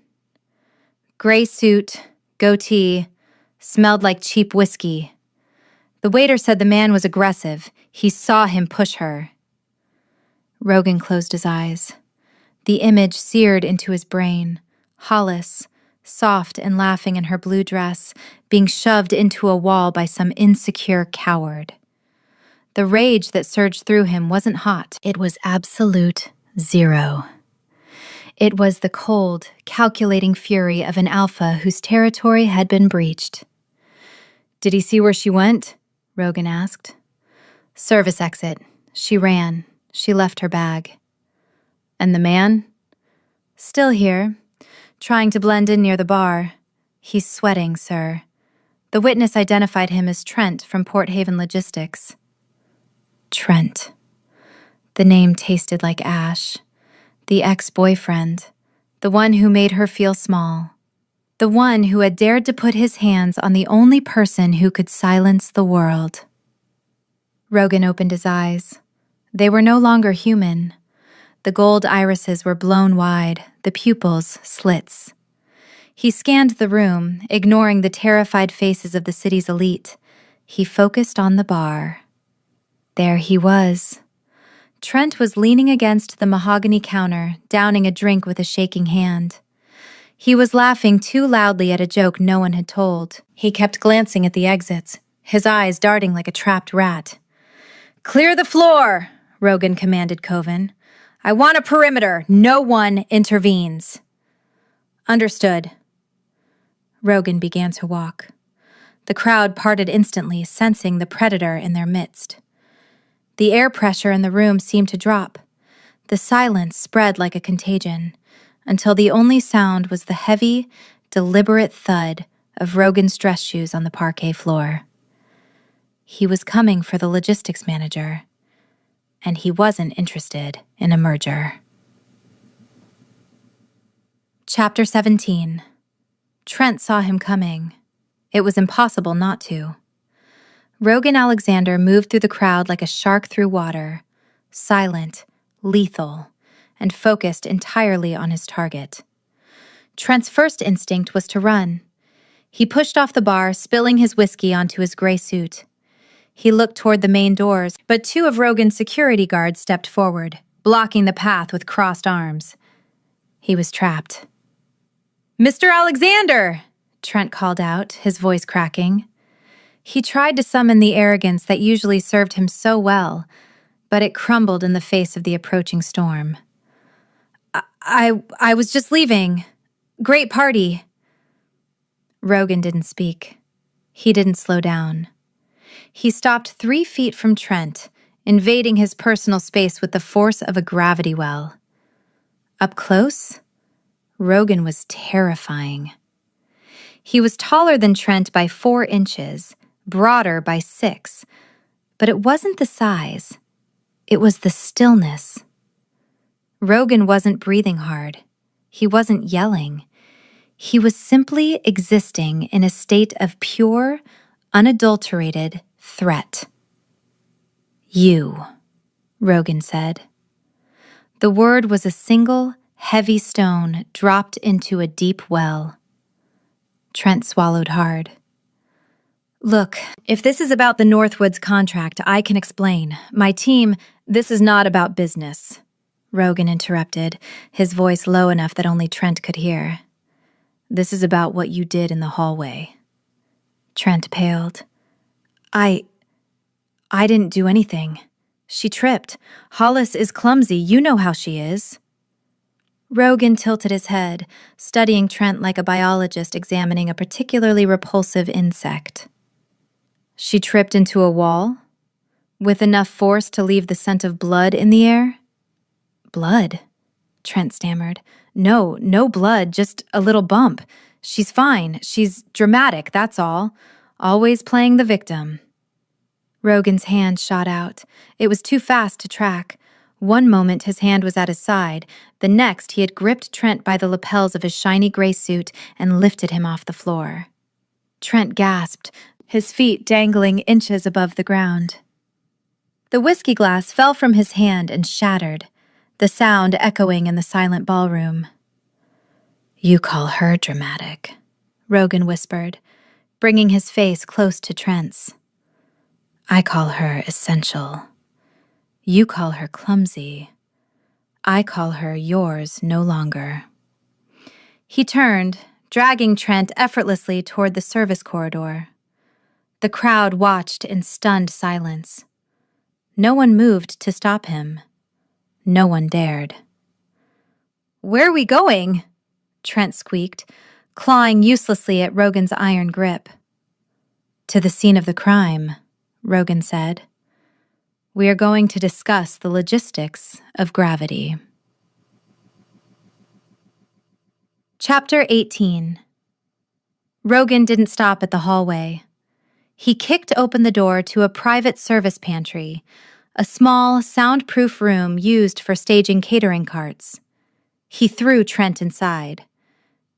gray suit, goatee, smelled like cheap whiskey. The waiter said the man was aggressive. He saw him push her. Rogan closed his eyes. The image seared into his brain. Hollis, soft and laughing in her blue dress, being shoved into a wall by some insecure coward. The rage that surged through him wasn't hot. It was absolute zero. It was the cold, calculating fury of an alpha whose territory had been breached. "Did he see where she went?" Rogan asked. "Service exit. She ran. She left her bag." "And the man?" "Still here, trying to blend in near the bar. He's sweating, sir. The witness identified him as Trent from Port Haven Logistics." Trent. The name tasted like ash. The ex-boyfriend. The one who made her feel small. The one who had dared to put his hands on the only person who could silence the world. Rogan opened his eyes. They were no longer human. The gold irises were blown wide, the pupils slits. He scanned the room, ignoring the terrified faces of the city's elite. He focused on the bar. There he was. Trent was leaning against the mahogany counter, downing a drink with a shaking hand. He was laughing too loudly at a joke no one had told. He kept glancing at the exits, his eyes darting like a trapped rat. "Clear the floor," Rogan commanded Coven. "I want a perimeter. No one intervenes." "Understood." Rogan began to walk. The crowd parted instantly, sensing the predator in their midst. The air pressure in the room seemed to drop. The silence spread like a contagion, until the only sound was the heavy, deliberate thud of Rogan's dress shoes on the parquet floor. He was coming for the logistics manager, and he wasn't interested in a merger. Chapter 17. Trent saw him coming. It was impossible not to. Rogan Alexander moved through the crowd like a shark through water, silent, lethal, and focused entirely on his target. Trent's first instinct was to run. He pushed off the bar, spilling his whiskey onto his gray suit. He looked toward the main doors, but two of Rogan's security guards stepped forward, blocking the path with crossed arms. He was trapped. "Mr. Alexander!" Trent called out, his voice cracking. He tried to summon the arrogance that usually served him so well, but it crumbled in the face of the approaching storm. I was just leaving. Great party." Rogan didn't speak. He didn't slow down. He stopped 3 feet from Trent, invading his personal space with the force of a gravity well. Up close, Rogan was terrifying. He was taller than Trent by 4 inches, broader by 6, but it wasn't the size. It was the stillness. Rogan wasn't breathing hard. He wasn't yelling. He was simply existing in a state of pure, unadulterated threat. "You," Rogan said. The word was a single, heavy stone dropped into a deep well. Trent swallowed hard. "Look, if this is about the Northwoods contract, I can explain. My team, this is not about business," Rogan interrupted, his voice low enough that only Trent could hear. "This is about what you did in the hallway." Trent paled. I didn't do anything. She tripped. Hollis is clumsy. You know how she is." Rogan tilted his head, studying Trent like a biologist examining a particularly repulsive insect. "She tripped into a wall? With enough force to leave the scent of blood in the air?" "Blood?" Trent stammered. No blood, just a little bump. She's fine. She's dramatic, that's all. Always playing the victim." Rogan's hand shot out. It was too fast to track. One moment his hand was at his side. The next he had gripped Trent by the lapels of his shiny gray suit and lifted him off the floor. Trent gasped, his feet dangling inches above the ground. The whiskey glass fell from his hand and shattered, the sound echoing in the silent ballroom. "You call her dramatic," Rogan whispered, bringing his face close to Trent's. "I call her essential. You call her clumsy. I call her yours no longer." He turned, dragging Trent effortlessly toward the service corridor. The crowd watched in stunned silence. No one moved to stop him. No one dared. "Where are we going?" Trent squeaked, clawing uselessly at Rogan's iron grip. "To the scene of the crime," Rogan said. "We are going to discuss the logistics of gravity." Chapter 18. Rogan didn't stop at the hallway. He kicked open the door to a private service pantry, a small, soundproof room used for staging catering carts. He threw Trent inside.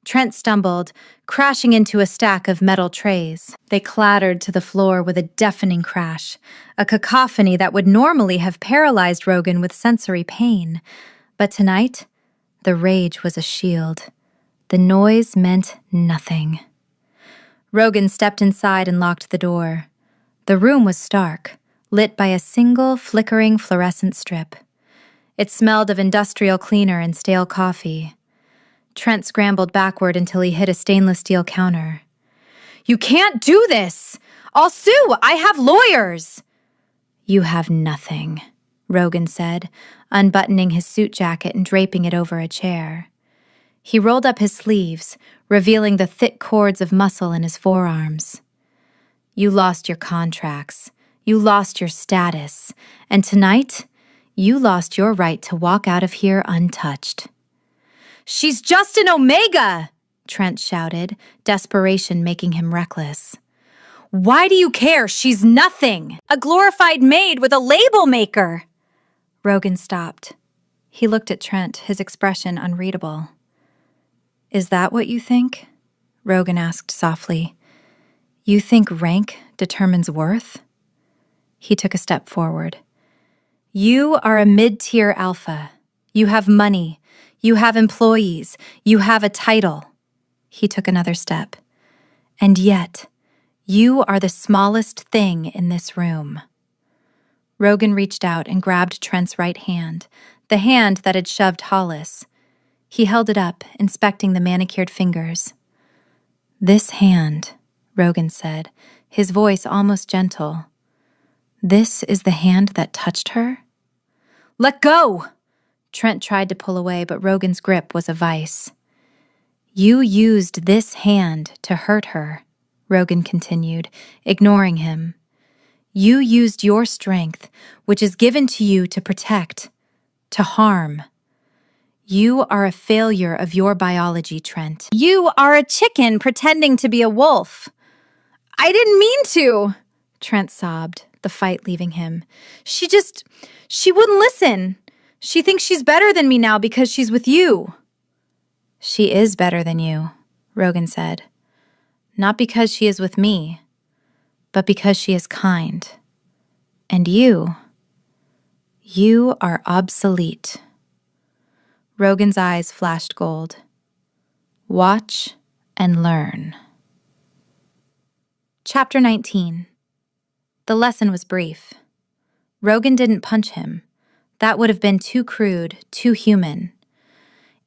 Trent stumbled, crashing into a stack of metal trays. They clattered to the floor with a deafening crash, a cacophony that would normally have paralyzed Rogan with sensory pain. But tonight, the rage was a shield. The noise meant nothing. Rogan stepped inside and locked the door. The room was stark, lit by a single flickering fluorescent strip. It smelled of industrial cleaner and stale coffee. Trent scrambled backward until he hit a stainless steel counter. "You can't do this! I'll sue! I have lawyers!" "You have nothing," Rogan said, unbuttoning his suit jacket and draping it over a chair. He rolled up his sleeves, revealing the thick cords of muscle in his forearms. "You lost your contracts. You lost your status. And tonight, you lost your right to walk out of here untouched." "She's just an Omega!" Trent shouted, desperation making him reckless. "Why do you care? She's nothing! A glorified maid with a label maker!" Rogan stopped. He looked at Trent, his expression unreadable. "Is that what you think?" Rogan asked softly. "You think rank determines worth?" He took a step forward. "You are a mid-tier alpha. You have money. You have employees. You have a title." He took another step. "And yet, you are the smallest thing in this room." Rogan reached out and grabbed Trent's right hand, the hand that had shoved Hollis. He held it up, inspecting the manicured fingers. "This hand," Rogan said, his voice almost gentle. "This is the hand that touched her?" "Let go!" Trent tried to pull away, but Rogan's grip was a vice. "You used this hand to hurt her," Rogan continued, ignoring him. "You used your strength, which is given to you to protect, to harm. You are a failure of your biology, Trent. You are a chicken pretending to be a wolf. I didn't mean to, Trent sobbed, the fight leaving him. She wouldn't listen. She thinks she's better than me now because she's with you. She is better than you, Rogan said. Not because she is with me, but because she is kind. And you are obsolete. Rogan's eyes flashed gold. Watch and learn. Chapter 19. The lesson was brief. Rogan didn't punch him. That would have been too crude, too human.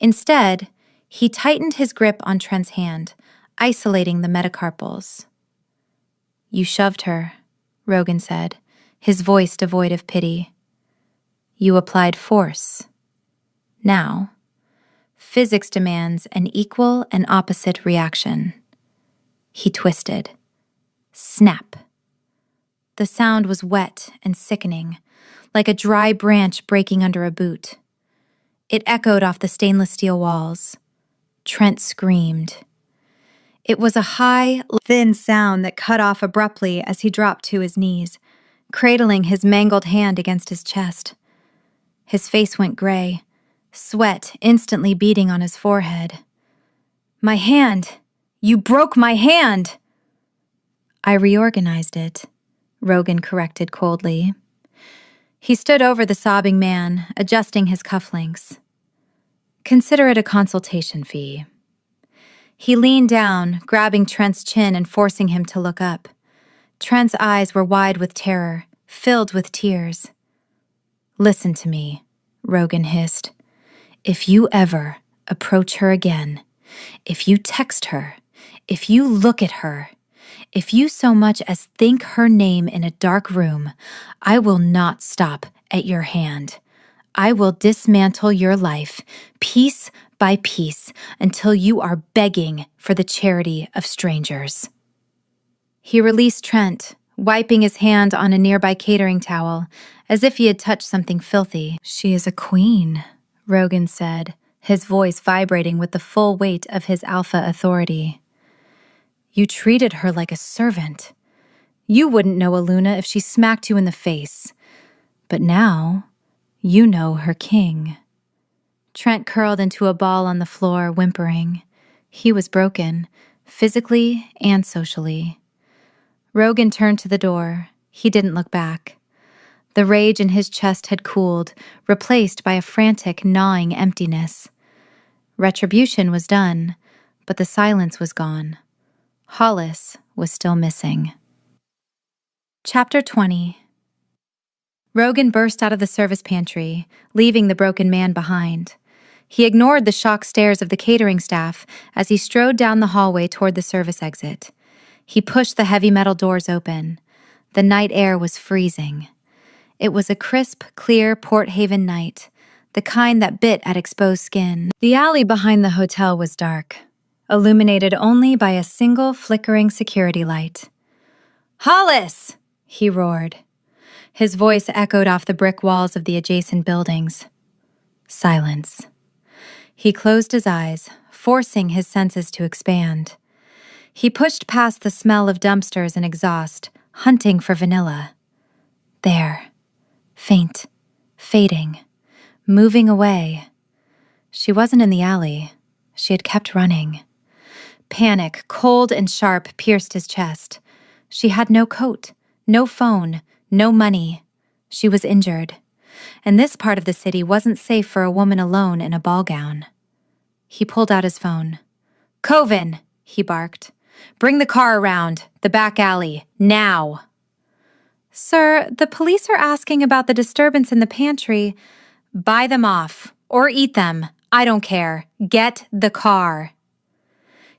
Instead, he tightened his grip on Trent's hand, isolating the metacarpals. You shoved her, Rogan said, his voice devoid of pity. You applied force. Now, physics demands an equal and opposite reaction. He twisted. Snap. The sound was wet and sickening, like a dry branch breaking under a boot. It echoed off the stainless steel walls. Trent screamed. It was a high, thin sound that cut off abruptly as he dropped to his knees, cradling his mangled hand against his chest. His face went gray, sweat instantly beading on his forehead. My hand! You broke my hand! I reorganized it, Rogan corrected coldly. He stood over the sobbing man, adjusting his cufflinks. Consider it a consultation fee. He leaned down, grabbing Trent's chin and forcing him to look up. Trent's eyes were wide with terror, filled with tears. Listen to me, Rogan hissed. If you ever approach her again, if you text her, if you look at her, if you so much as think her name in a dark room, I will not stop at your hand. I will dismantle your life, piece by piece, until you are begging for the charity of strangers. He released Trent, wiping his hand on a nearby catering towel, as if he had touched something filthy. She is a queen, Rogan said, his voice vibrating with the full weight of his alpha authority. You treated her like a servant. You wouldn't know Aluna if she smacked you in the face. But now, you know her king. Trent curled into a ball on the floor, whimpering. He was broken, physically and socially. Rogan turned to the door. He didn't look back. The rage in his chest had cooled, replaced by a frantic, gnawing emptiness. Retribution was done, but the silence was gone. Hollis was still missing. Chapter 20. Rogan burst out of the service pantry, leaving the broken man behind. He ignored the shocked stares of the catering staff as he strode down the hallway toward the service exit. He pushed the heavy metal doors open. The night air was freezing. It was a crisp, clear Port Haven night, the kind that bit at exposed skin. The alley behind the hotel was dark, illuminated only by a single flickering security light. Hollis! He roared. His voice echoed off the brick walls of the adjacent buildings. Silence. He closed his eyes, forcing his senses to expand. He pushed past the smell of dumpsters and exhaust, hunting for Vanilla. There. Faint. Fading. Moving away. She wasn't in the alley. She had kept running. Panic, cold and sharp, pierced his chest. She had no coat, no phone, no money. She was injured. And this part of the city wasn't safe for a woman alone in a ball gown. He pulled out his phone. Coven, he barked. Bring the car around, the back alley, now. Sir, the police are asking about the disturbance in the pantry. Buy them off, or eat them. I don't care. Get the car.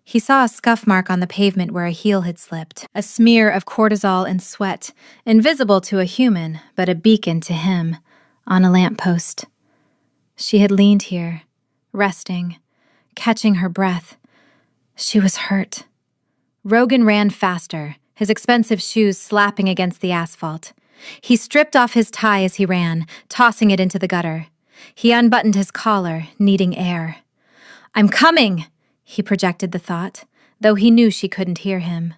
He saw a scuff mark on the pavement where a heel had slipped, a smear of cortisol and sweat, invisible to a human, but a beacon to him, on a lamppost. She had leaned here, resting, catching her breath. She was hurt. Rogan ran faster, his expensive shoes slapping against the asphalt. He stripped off his tie as he ran, tossing it into the gutter. He unbuttoned his collar, needing air. "I'm coming," he projected the thought, though he knew she couldn't hear him.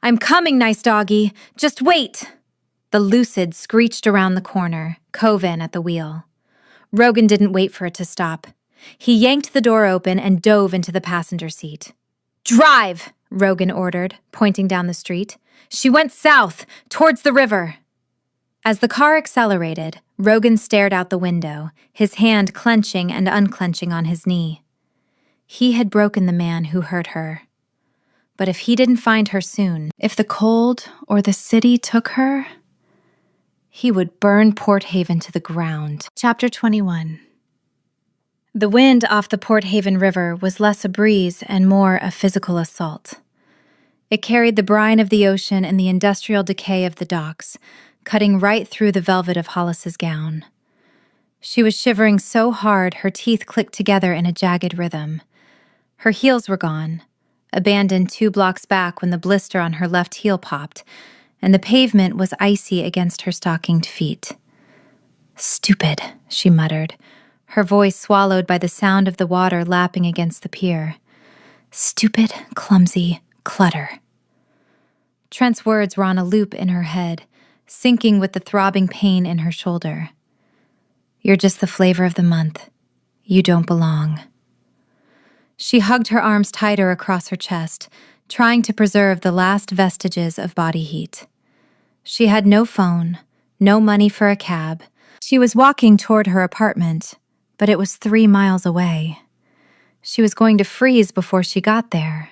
"I'm coming, nice doggy. Just wait." The Lucid screeched around the corner, Coven at the wheel. Rogan didn't wait for it to stop. He yanked the door open and dove into the passenger seat. "Drive!" Rogan ordered, pointing down the street. "She went south, towards the river." As the car accelerated, Rogan stared out the window, his hand clenching and unclenching on his knee. He had broken the man who hurt her. But if he didn't find her soon, if the cold or the city took her, he would burn Port Haven to the ground. Chapter 21. The wind off the Port Haven River was less a breeze and more a physical assault. It carried the brine of the ocean and the industrial decay of the docks, cutting right through the velvet of Hollis's gown. She was shivering so hard her teeth clicked together in a jagged rhythm. Her heels were gone, abandoned 2 blocks back when the blister on her left heel popped, and the pavement was icy against her stockinged feet. "Stupid," she muttered, her voice swallowed by the sound of the water lapping against the pier. "Stupid, clumsy clutter." Trent's words were on a loop in her head, syncing with the throbbing pain in her shoulder. "You're just the flavor of the month. You don't belong." She hugged her arms tighter across her chest, trying to preserve the last vestiges of body heat. She had no phone, no money for a cab. She was walking toward her apartment, but it was 3 miles away. She was going to freeze before she got there.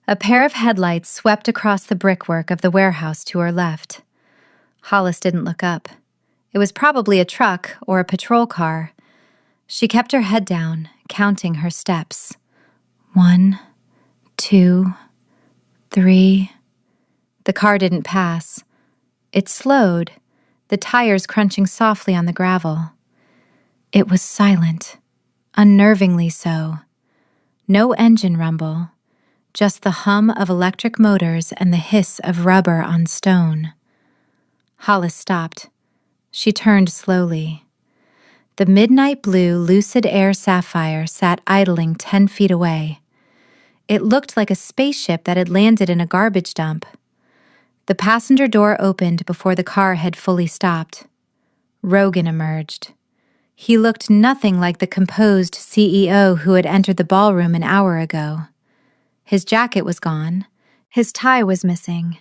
A pair of headlights swept across the brickwork of the warehouse to her left. Hollis didn't look up. It was probably a truck or a patrol car. She kept her head down, counting her steps. 1, 2, 3. The car didn't pass. It slowed, the tires crunching softly on the gravel. It was silent, unnervingly so. No engine rumble, just the hum of electric motors and the hiss of rubber on stone. Hollis stopped. She turned slowly. The midnight blue Lucid Air Sapphire sat idling 10 feet away. It looked like a spaceship that had landed in a garbage dump. The passenger door opened before the car had fully stopped. Rogan emerged. He looked nothing like the composed CEO who had entered the ballroom an hour ago. His jacket was gone. His tie was missing.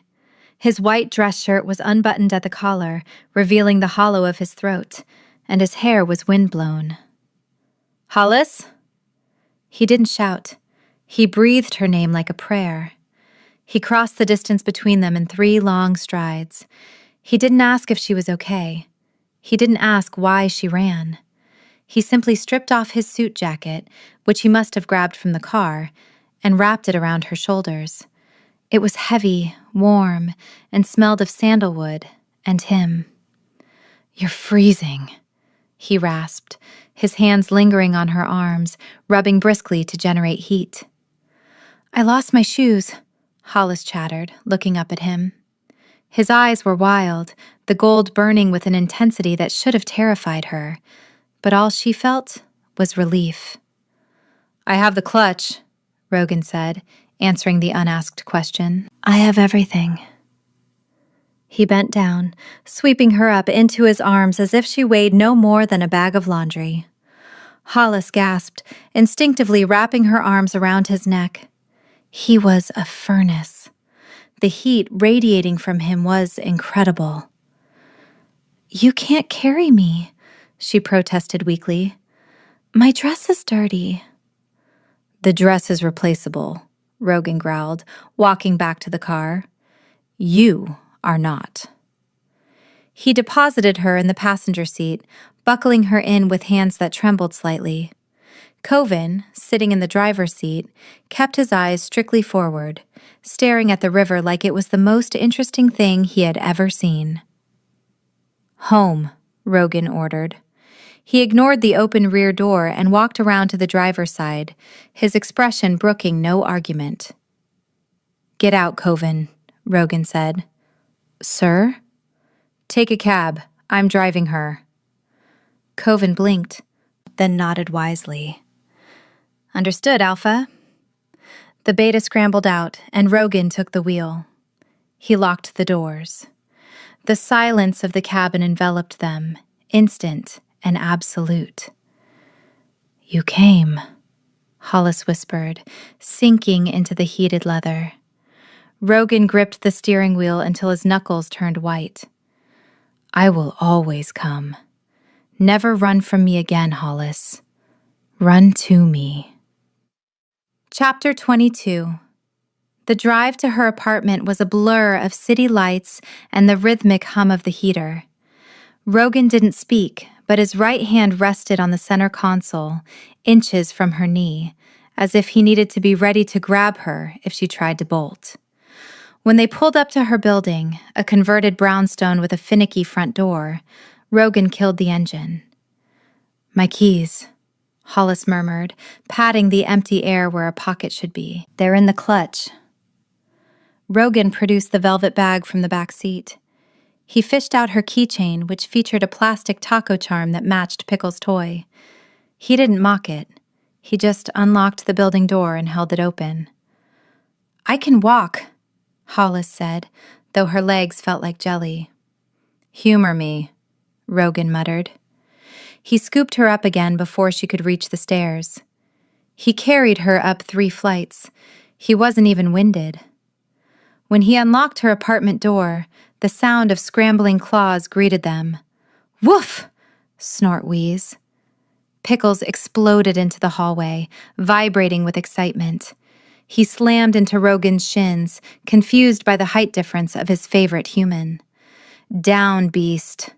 His white dress shirt was unbuttoned at the collar, revealing the hollow of his throat, and his hair was windblown. "Hollis?" He didn't shout. He breathed her name like a prayer. He crossed the distance between them in 3 long strides. He didn't ask if she was okay. He didn't ask why she ran. He simply stripped off his suit jacket, which he must have grabbed from the car, and wrapped it around her shoulders. It was heavy, warm, and smelled of sandalwood and him. "You're freezing," he rasped, his hands lingering on her arms, rubbing briskly to generate heat. "I lost my shoes," Hollis chattered, looking up at him. His eyes were wild, the gold burning with an intensity that should have terrified her, but all she felt was relief. "I have the clutch," Rogan said, answering the unasked question. "I have everything." He bent down, sweeping her up into his arms as if she weighed no more than a bag of laundry. Hollis gasped, instinctively wrapping her arms around his neck. He was a furnace. The heat radiating from him was incredible. "You can't carry me," she protested weakly. "My dress is dirty." "The dress is replaceable," Rogan growled, walking back to the car. "You are not." He deposited her in the passenger seat, buckling her in with hands that trembled slightly. Coven, sitting in the driver's seat, kept his eyes strictly forward, staring at the river like it was the most interesting thing he had ever seen. "Home," Rogan ordered. He ignored the open rear door and walked around to the driver's side, his expression brooking no argument. "Get out, Coven," Rogan said. "Sir?" "Take a cab. I'm driving her." Coven blinked, then nodded wisely. Understood, Alpha. The beta scrambled out, and Rogan took the wheel. He locked the doors. The silence of the cabin enveloped them, instant and absolute. You came, Hollis whispered, sinking into the heated leather. Rogan gripped the steering wheel until his knuckles turned white. I will always come. Never run from me again, Hollis. Run to me. Chapter 22. The drive to her apartment was a blur of city lights and the rhythmic hum of the heater. Rogan didn't speak, but his right hand rested on the center console, inches from her knee, as if he needed to be ready to grab her if she tried to bolt. When they pulled up to her building, a converted brownstone with a finicky front door, Rogan killed the engine. My keys, Hollis murmured, patting the empty air where a pocket should be. They're in the clutch. Rogan produced the velvet bag from the back seat. He fished out her keychain, which featured a plastic taco charm that matched Pickle's toy. He didn't mock it. He just unlocked the building door and held it open. I can walk, Hollis said, though her legs felt like jelly. Humor me, Rogan muttered. He scooped her up again before she could reach the stairs. He carried her up 3 flights. He wasn't even winded. When he unlocked her apartment door, the sound of scrambling claws greeted them. Woof! Snort wheeze. Pickles exploded into the hallway, vibrating with excitement. He slammed into Rogan's shins, confused by the height difference of his favorite human. Down, beast,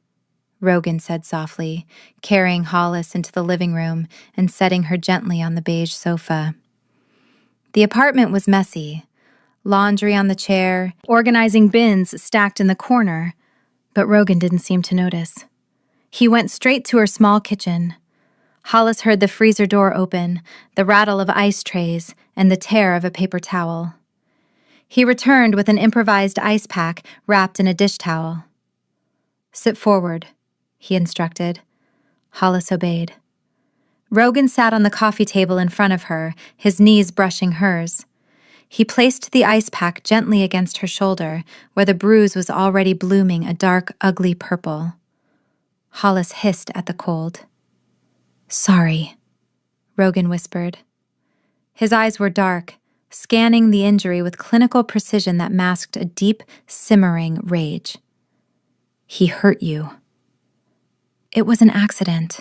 Rogan said softly, carrying Hollis into the living room and setting her gently on the beige sofa. The apartment was messy. Laundry on the chair, organizing bins stacked in the corner, but Rogan didn't seem to notice. He went straight to her small kitchen. Hollis heard the freezer door open, the rattle of ice trays, and the tear of a paper towel. He returned with an improvised ice pack wrapped in a dish towel. Sit forward, he instructed. Hollis obeyed. Rogan sat on the coffee table in front of her, his knees brushing hers. He placed the ice pack gently against her shoulder, where the bruise was already blooming a dark, ugly purple. Hollis hissed at the cold. Sorry, Rogan whispered. His eyes were dark, scanning the injury with clinical precision that masked a deep, simmering rage. He hurt you. It was an accident,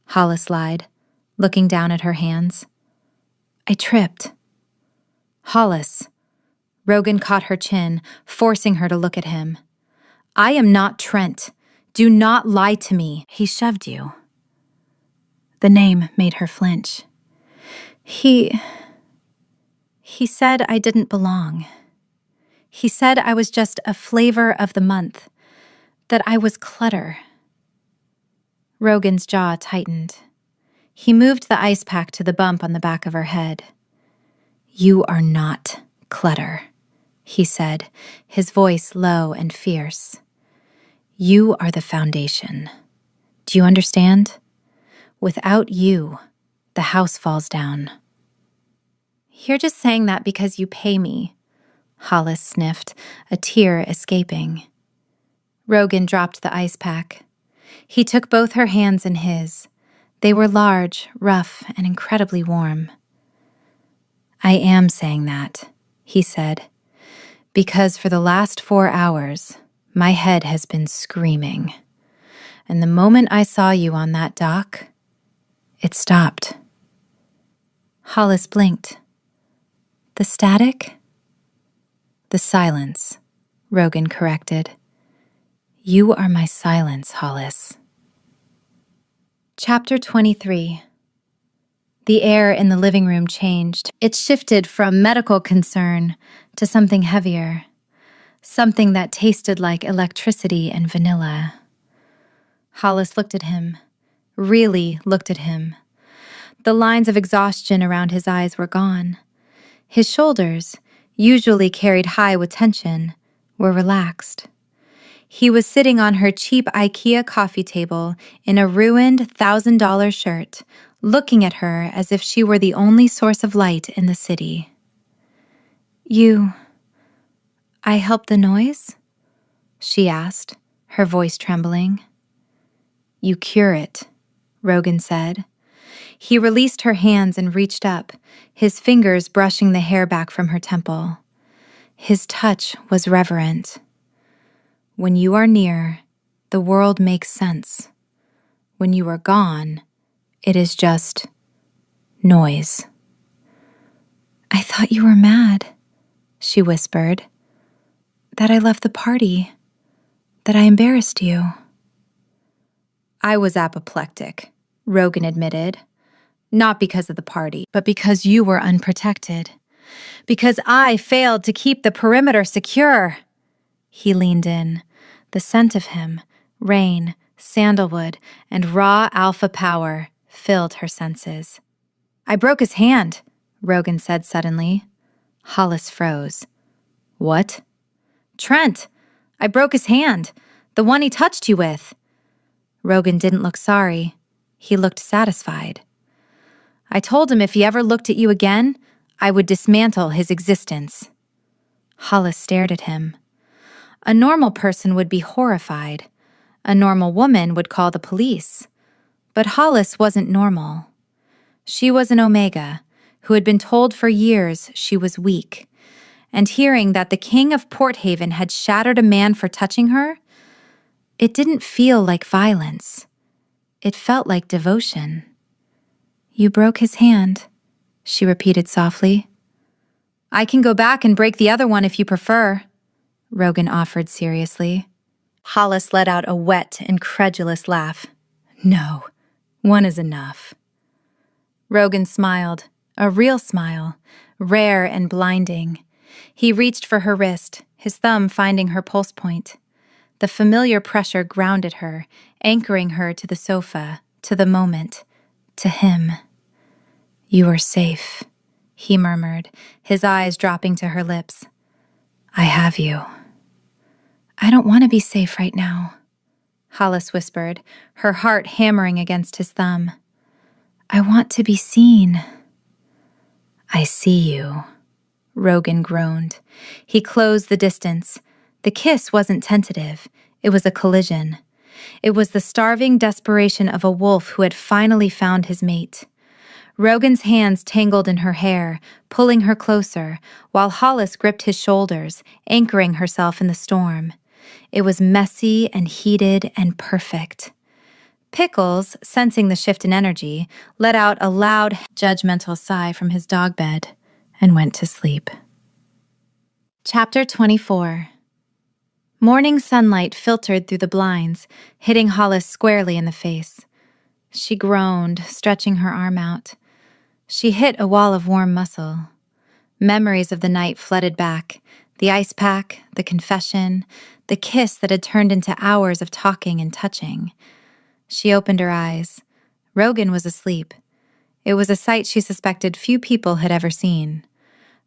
Hollis lied, looking down at her hands. I tripped. Hollis. Rogan caught her chin, forcing her to look at him. I am not Trent. Do not lie to me. He shoved you. The name made her flinch. He said I didn't belong. He said I was just a flavor of the month, that I was clutter. Rogan's jaw tightened. He moved the ice pack to the bump on the back of her head. You are not clutter, he said, his voice low and fierce. You are the foundation. Do you understand? Without you, the house falls down. You're just saying that because you pay me, Hollis sniffed, a tear escaping. Rogan dropped the ice pack. He took both her hands in his. They were large, rough, and incredibly warm. I am saying that, he said, because for the last 4 hours, my head has been screaming. And the moment I saw you on that dock, it stopped. Hollis blinked. The static? The silence, Rogan corrected. You are my silence, Hollis. Chapter 23. The air in the living room changed. It shifted from medical concern to something heavier, something that tasted like electricity and vanilla. Hollis looked at him, really looked at him. The lines of exhaustion around his eyes were gone. His shoulders, usually carried high with tension, were relaxed. He was sitting on her cheap IKEA coffee table in a ruined $1,000 shirt, looking at her as if she were the only source of light in the city. I help the noise? She asked, her voice trembling. You cure it, Rogan said. He released her hands and reached up, his fingers brushing the hair back from her temple. His touch was reverent. When you are near, the world makes sense. When you are gone, it is just noise. I thought you were mad, she whispered. That I left the party. That I embarrassed you. I was apoplectic, Rogan admitted. Not because of the party, but because you were unprotected. Because I failed to keep the perimeter secure. He leaned in. The scent of him, rain, sandalwood, and raw alpha power filled her senses. I broke his hand, Rogan said suddenly. Hollis froze. What? Trent! I broke his hand. The one he touched you with. Rogan didn't look sorry. He looked satisfied. I told him if he ever looked at you again, I would dismantle his existence. Hollis stared at him. A normal person would be horrified. A normal woman would call the police. But Hollis wasn't normal. She was an Omega, who had been told for years she was weak. And hearing that the king of Port Haven had shattered a man for touching her, it didn't feel like violence. It felt like devotion. You broke his hand, she repeated softly. I can go back and break the other one if you prefer, Rogan offered seriously. Hollis let out a wet, incredulous laugh. No, one is enough. Rogan smiled, a real smile, rare and blinding. He reached for her wrist, his thumb finding her pulse point. The familiar pressure grounded her, anchoring her to the sofa, to the moment, to him. You are safe, he murmured, his eyes dropping to her lips. I have you. I don't want to be safe right now, Hollis whispered, her heart hammering against his thumb. I want to be seen. I see you, Rogan groaned. He closed the distance. The kiss wasn't tentative. It was a collision. It was the starving desperation of a wolf who had finally found his mate. Rogan's hands tangled in her hair, pulling her closer, while Hollis gripped his shoulders, anchoring herself in the storm. It was messy and heated and perfect. Pickles, sensing the shift in energy, let out a loud, judgmental sigh from his dog bed and went to sleep. Chapter 24. Morning sunlight filtered through the blinds, hitting Hollis squarely in the face. She groaned, stretching her arm out. She hit a wall of warm muscle. Memories of the night flooded back, the ice pack, the confession, the kiss that had turned into hours of talking and touching. She opened her eyes. Rogan was asleep. It was a sight she suspected few people had ever seen.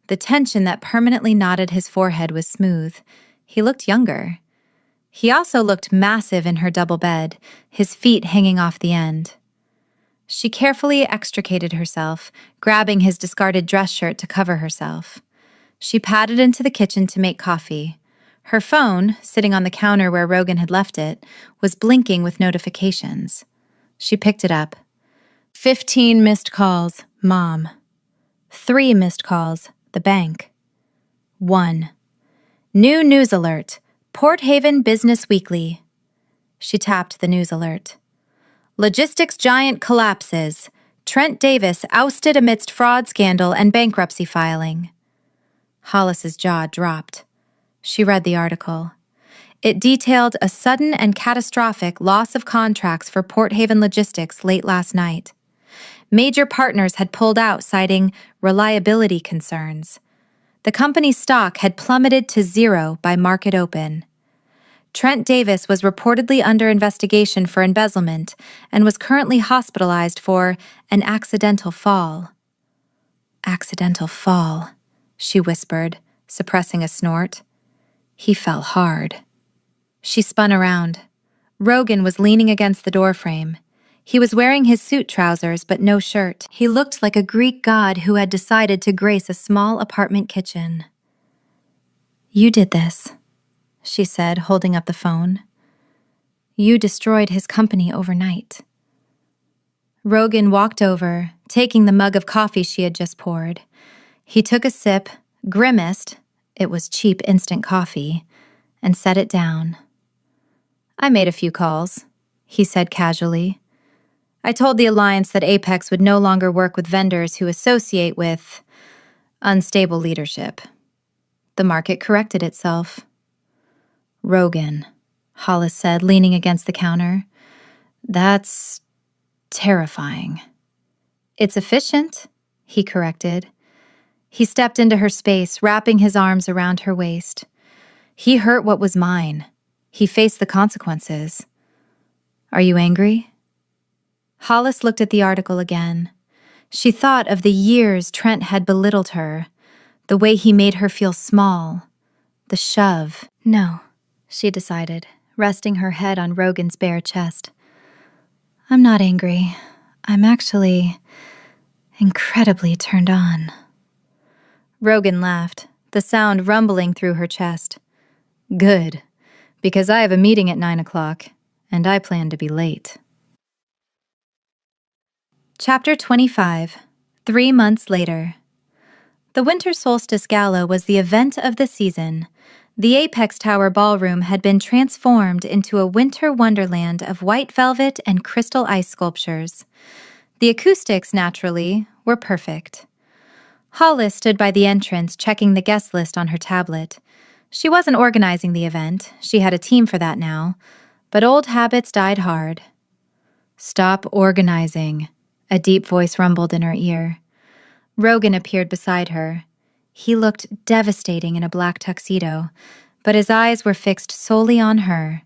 The tension that permanently knotted his forehead was smooth. He looked younger. He also looked massive in her double bed, his feet hanging off the end. She carefully extricated herself, grabbing his discarded dress shirt to cover herself. She padded into the kitchen to make coffee. Her phone, sitting on the counter where Rogan had left it, was blinking with notifications. She picked it up. 15 missed calls, Mom. 3 missed calls, the bank. 1. New news alert, Port Haven Business Weekly. She tapped the news alert. Logistics giant collapses. Trent Davis ousted amidst fraud scandal and bankruptcy filing. Hollis's jaw dropped. She read the article. It detailed a sudden and catastrophic loss of contracts for Port Haven Logistics late last night. Major partners had pulled out, citing reliability concerns. The company's stock had plummeted to zero by market open. Trent Davis was reportedly under investigation for embezzlement and was currently hospitalized for an accidental fall. Accidental fall, she whispered, suppressing a snort. He fell hard. She spun around. Rogan was leaning against the doorframe. He was wearing his suit trousers but no shirt. He looked like a Greek god who had decided to grace a small apartment kitchen. "You did this," she said, holding up the phone. "You destroyed his company overnight." Rogan walked over, taking the mug of coffee she had just poured. He took a sip, grimaced — it was cheap instant coffee — and set it down. "I made a few calls," he said casually. "I told the Alliance that Apex would no longer work with vendors who associate with unstable leadership. The market corrected itself." "Rogan," Hollis said, leaning against the counter. "That's terrifying." "It's efficient," he corrected. He stepped into her space, wrapping his arms around her waist. "He hurt what was mine. He faced the consequences. Are you angry?" Hollis looked at the article again. She thought of the years Trent had belittled her, the way he made her feel small, the shove. "No," she decided, resting her head on Rogan's bare chest. "I'm not angry. I'm actually incredibly turned on." Rogan laughed, the sound rumbling through her chest. "Good, because I have a meeting at 9 o'clock, and I plan to be late." Chapter 25. 3 months later. The Winter Solstice Gala was the event of the season. The Apex Tower ballroom had been transformed into a winter wonderland of white velvet and crystal ice sculptures. The acoustics, naturally, were perfect. Hollis stood by the entrance, checking the guest list on her tablet. She wasn't organizing the event. She had a team for that now. But old habits died hard. "Stop organizing," a deep voice rumbled in her ear. Rogan appeared beside her. He looked devastating in a black tuxedo, but his eyes were fixed solely on her.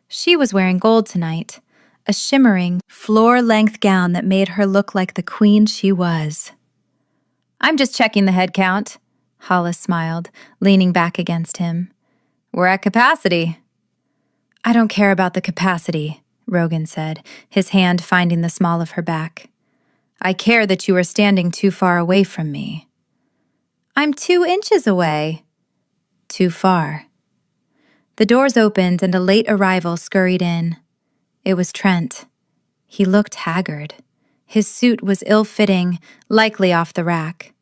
She was wearing gold tonight, a shimmering, floor-length gown that made her look like the queen she was. "I'm just checking the head count," Hollis smiled, leaning back against him. "We're at capacity." "I don't care about the capacity," Rogan said, his hand finding the small of her back. "I care that you are standing too far away from me." "I'm 2 inches away." "Too far." The doors opened and a late arrival scurried in. It was Trent. He looked haggard. His suit was ill-fitting, likely off the rack.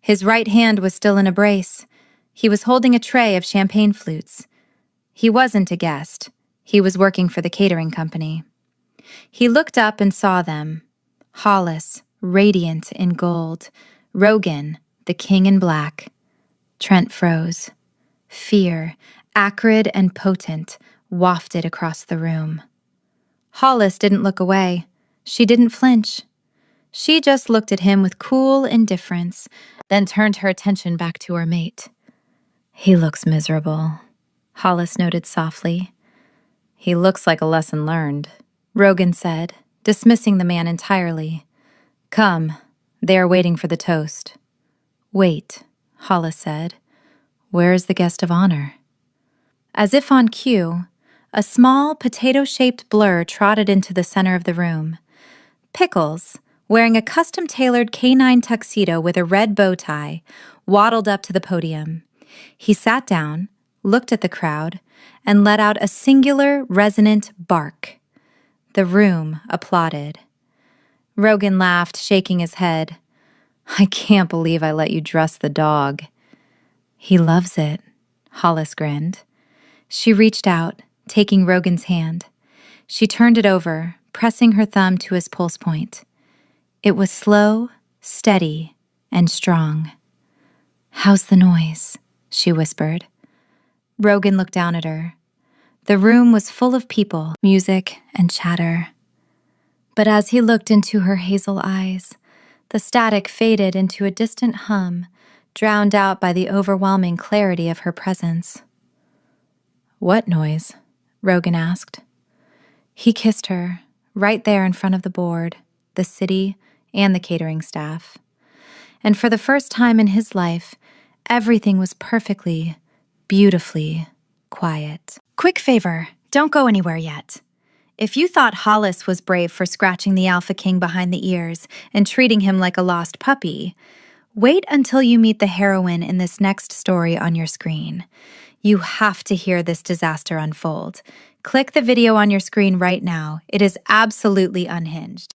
His right hand was still in a brace. He was holding a tray of champagne flutes. He wasn't a guest. He was working for the catering company. He looked up and saw them. Hollis, radiant in gold. Rogan, the king in black. Trent froze. Fear, acrid and potent, wafted across the room. Hollis didn't look away. She didn't flinch. She just looked at him with cool indifference, then turned her attention back to her mate. "He looks miserable," Hollis noted softly. "He looks like a lesson learned," Rogan said, dismissing the man entirely. "Come, they are waiting for the toast." "Wait," Hollis said. "Where is the guest of honor?" As if on cue, a small, potato-shaped blur trotted into the center of the room. Pickles, wearing a custom-tailored canine tuxedo with a red bow tie, waddled up to the podium. He sat down, looked at the crowd, and let out a singular, resonant bark. The room applauded. Rogan laughed, shaking his head. "I can't believe I let you dress the dog." "He loves it," Hollis grinned. She reached out, taking Rogan's hand. She turned it over, pressing her thumb to his pulse point. It was slow, steady, and strong. "How's the noise?" she whispered. Rogan looked down at her. The room was full of people, music, and chatter. But as he looked into her hazel eyes, the static faded into a distant hum, drowned out by the overwhelming clarity of her presence. "What noise?" Rogan asked. He kissed her, right there in front of the board, the city, and the catering staff. And for the first time in his life, everything was perfectly, beautifully quiet. Quick favor, don't go anywhere yet. If you thought Hollis was brave for scratching the Alpha King behind the ears and treating him like a lost puppy, wait until you meet the heroine in this next story on your screen. You have to hear this disaster unfold. Click the video on your screen right now. It is absolutely unhinged.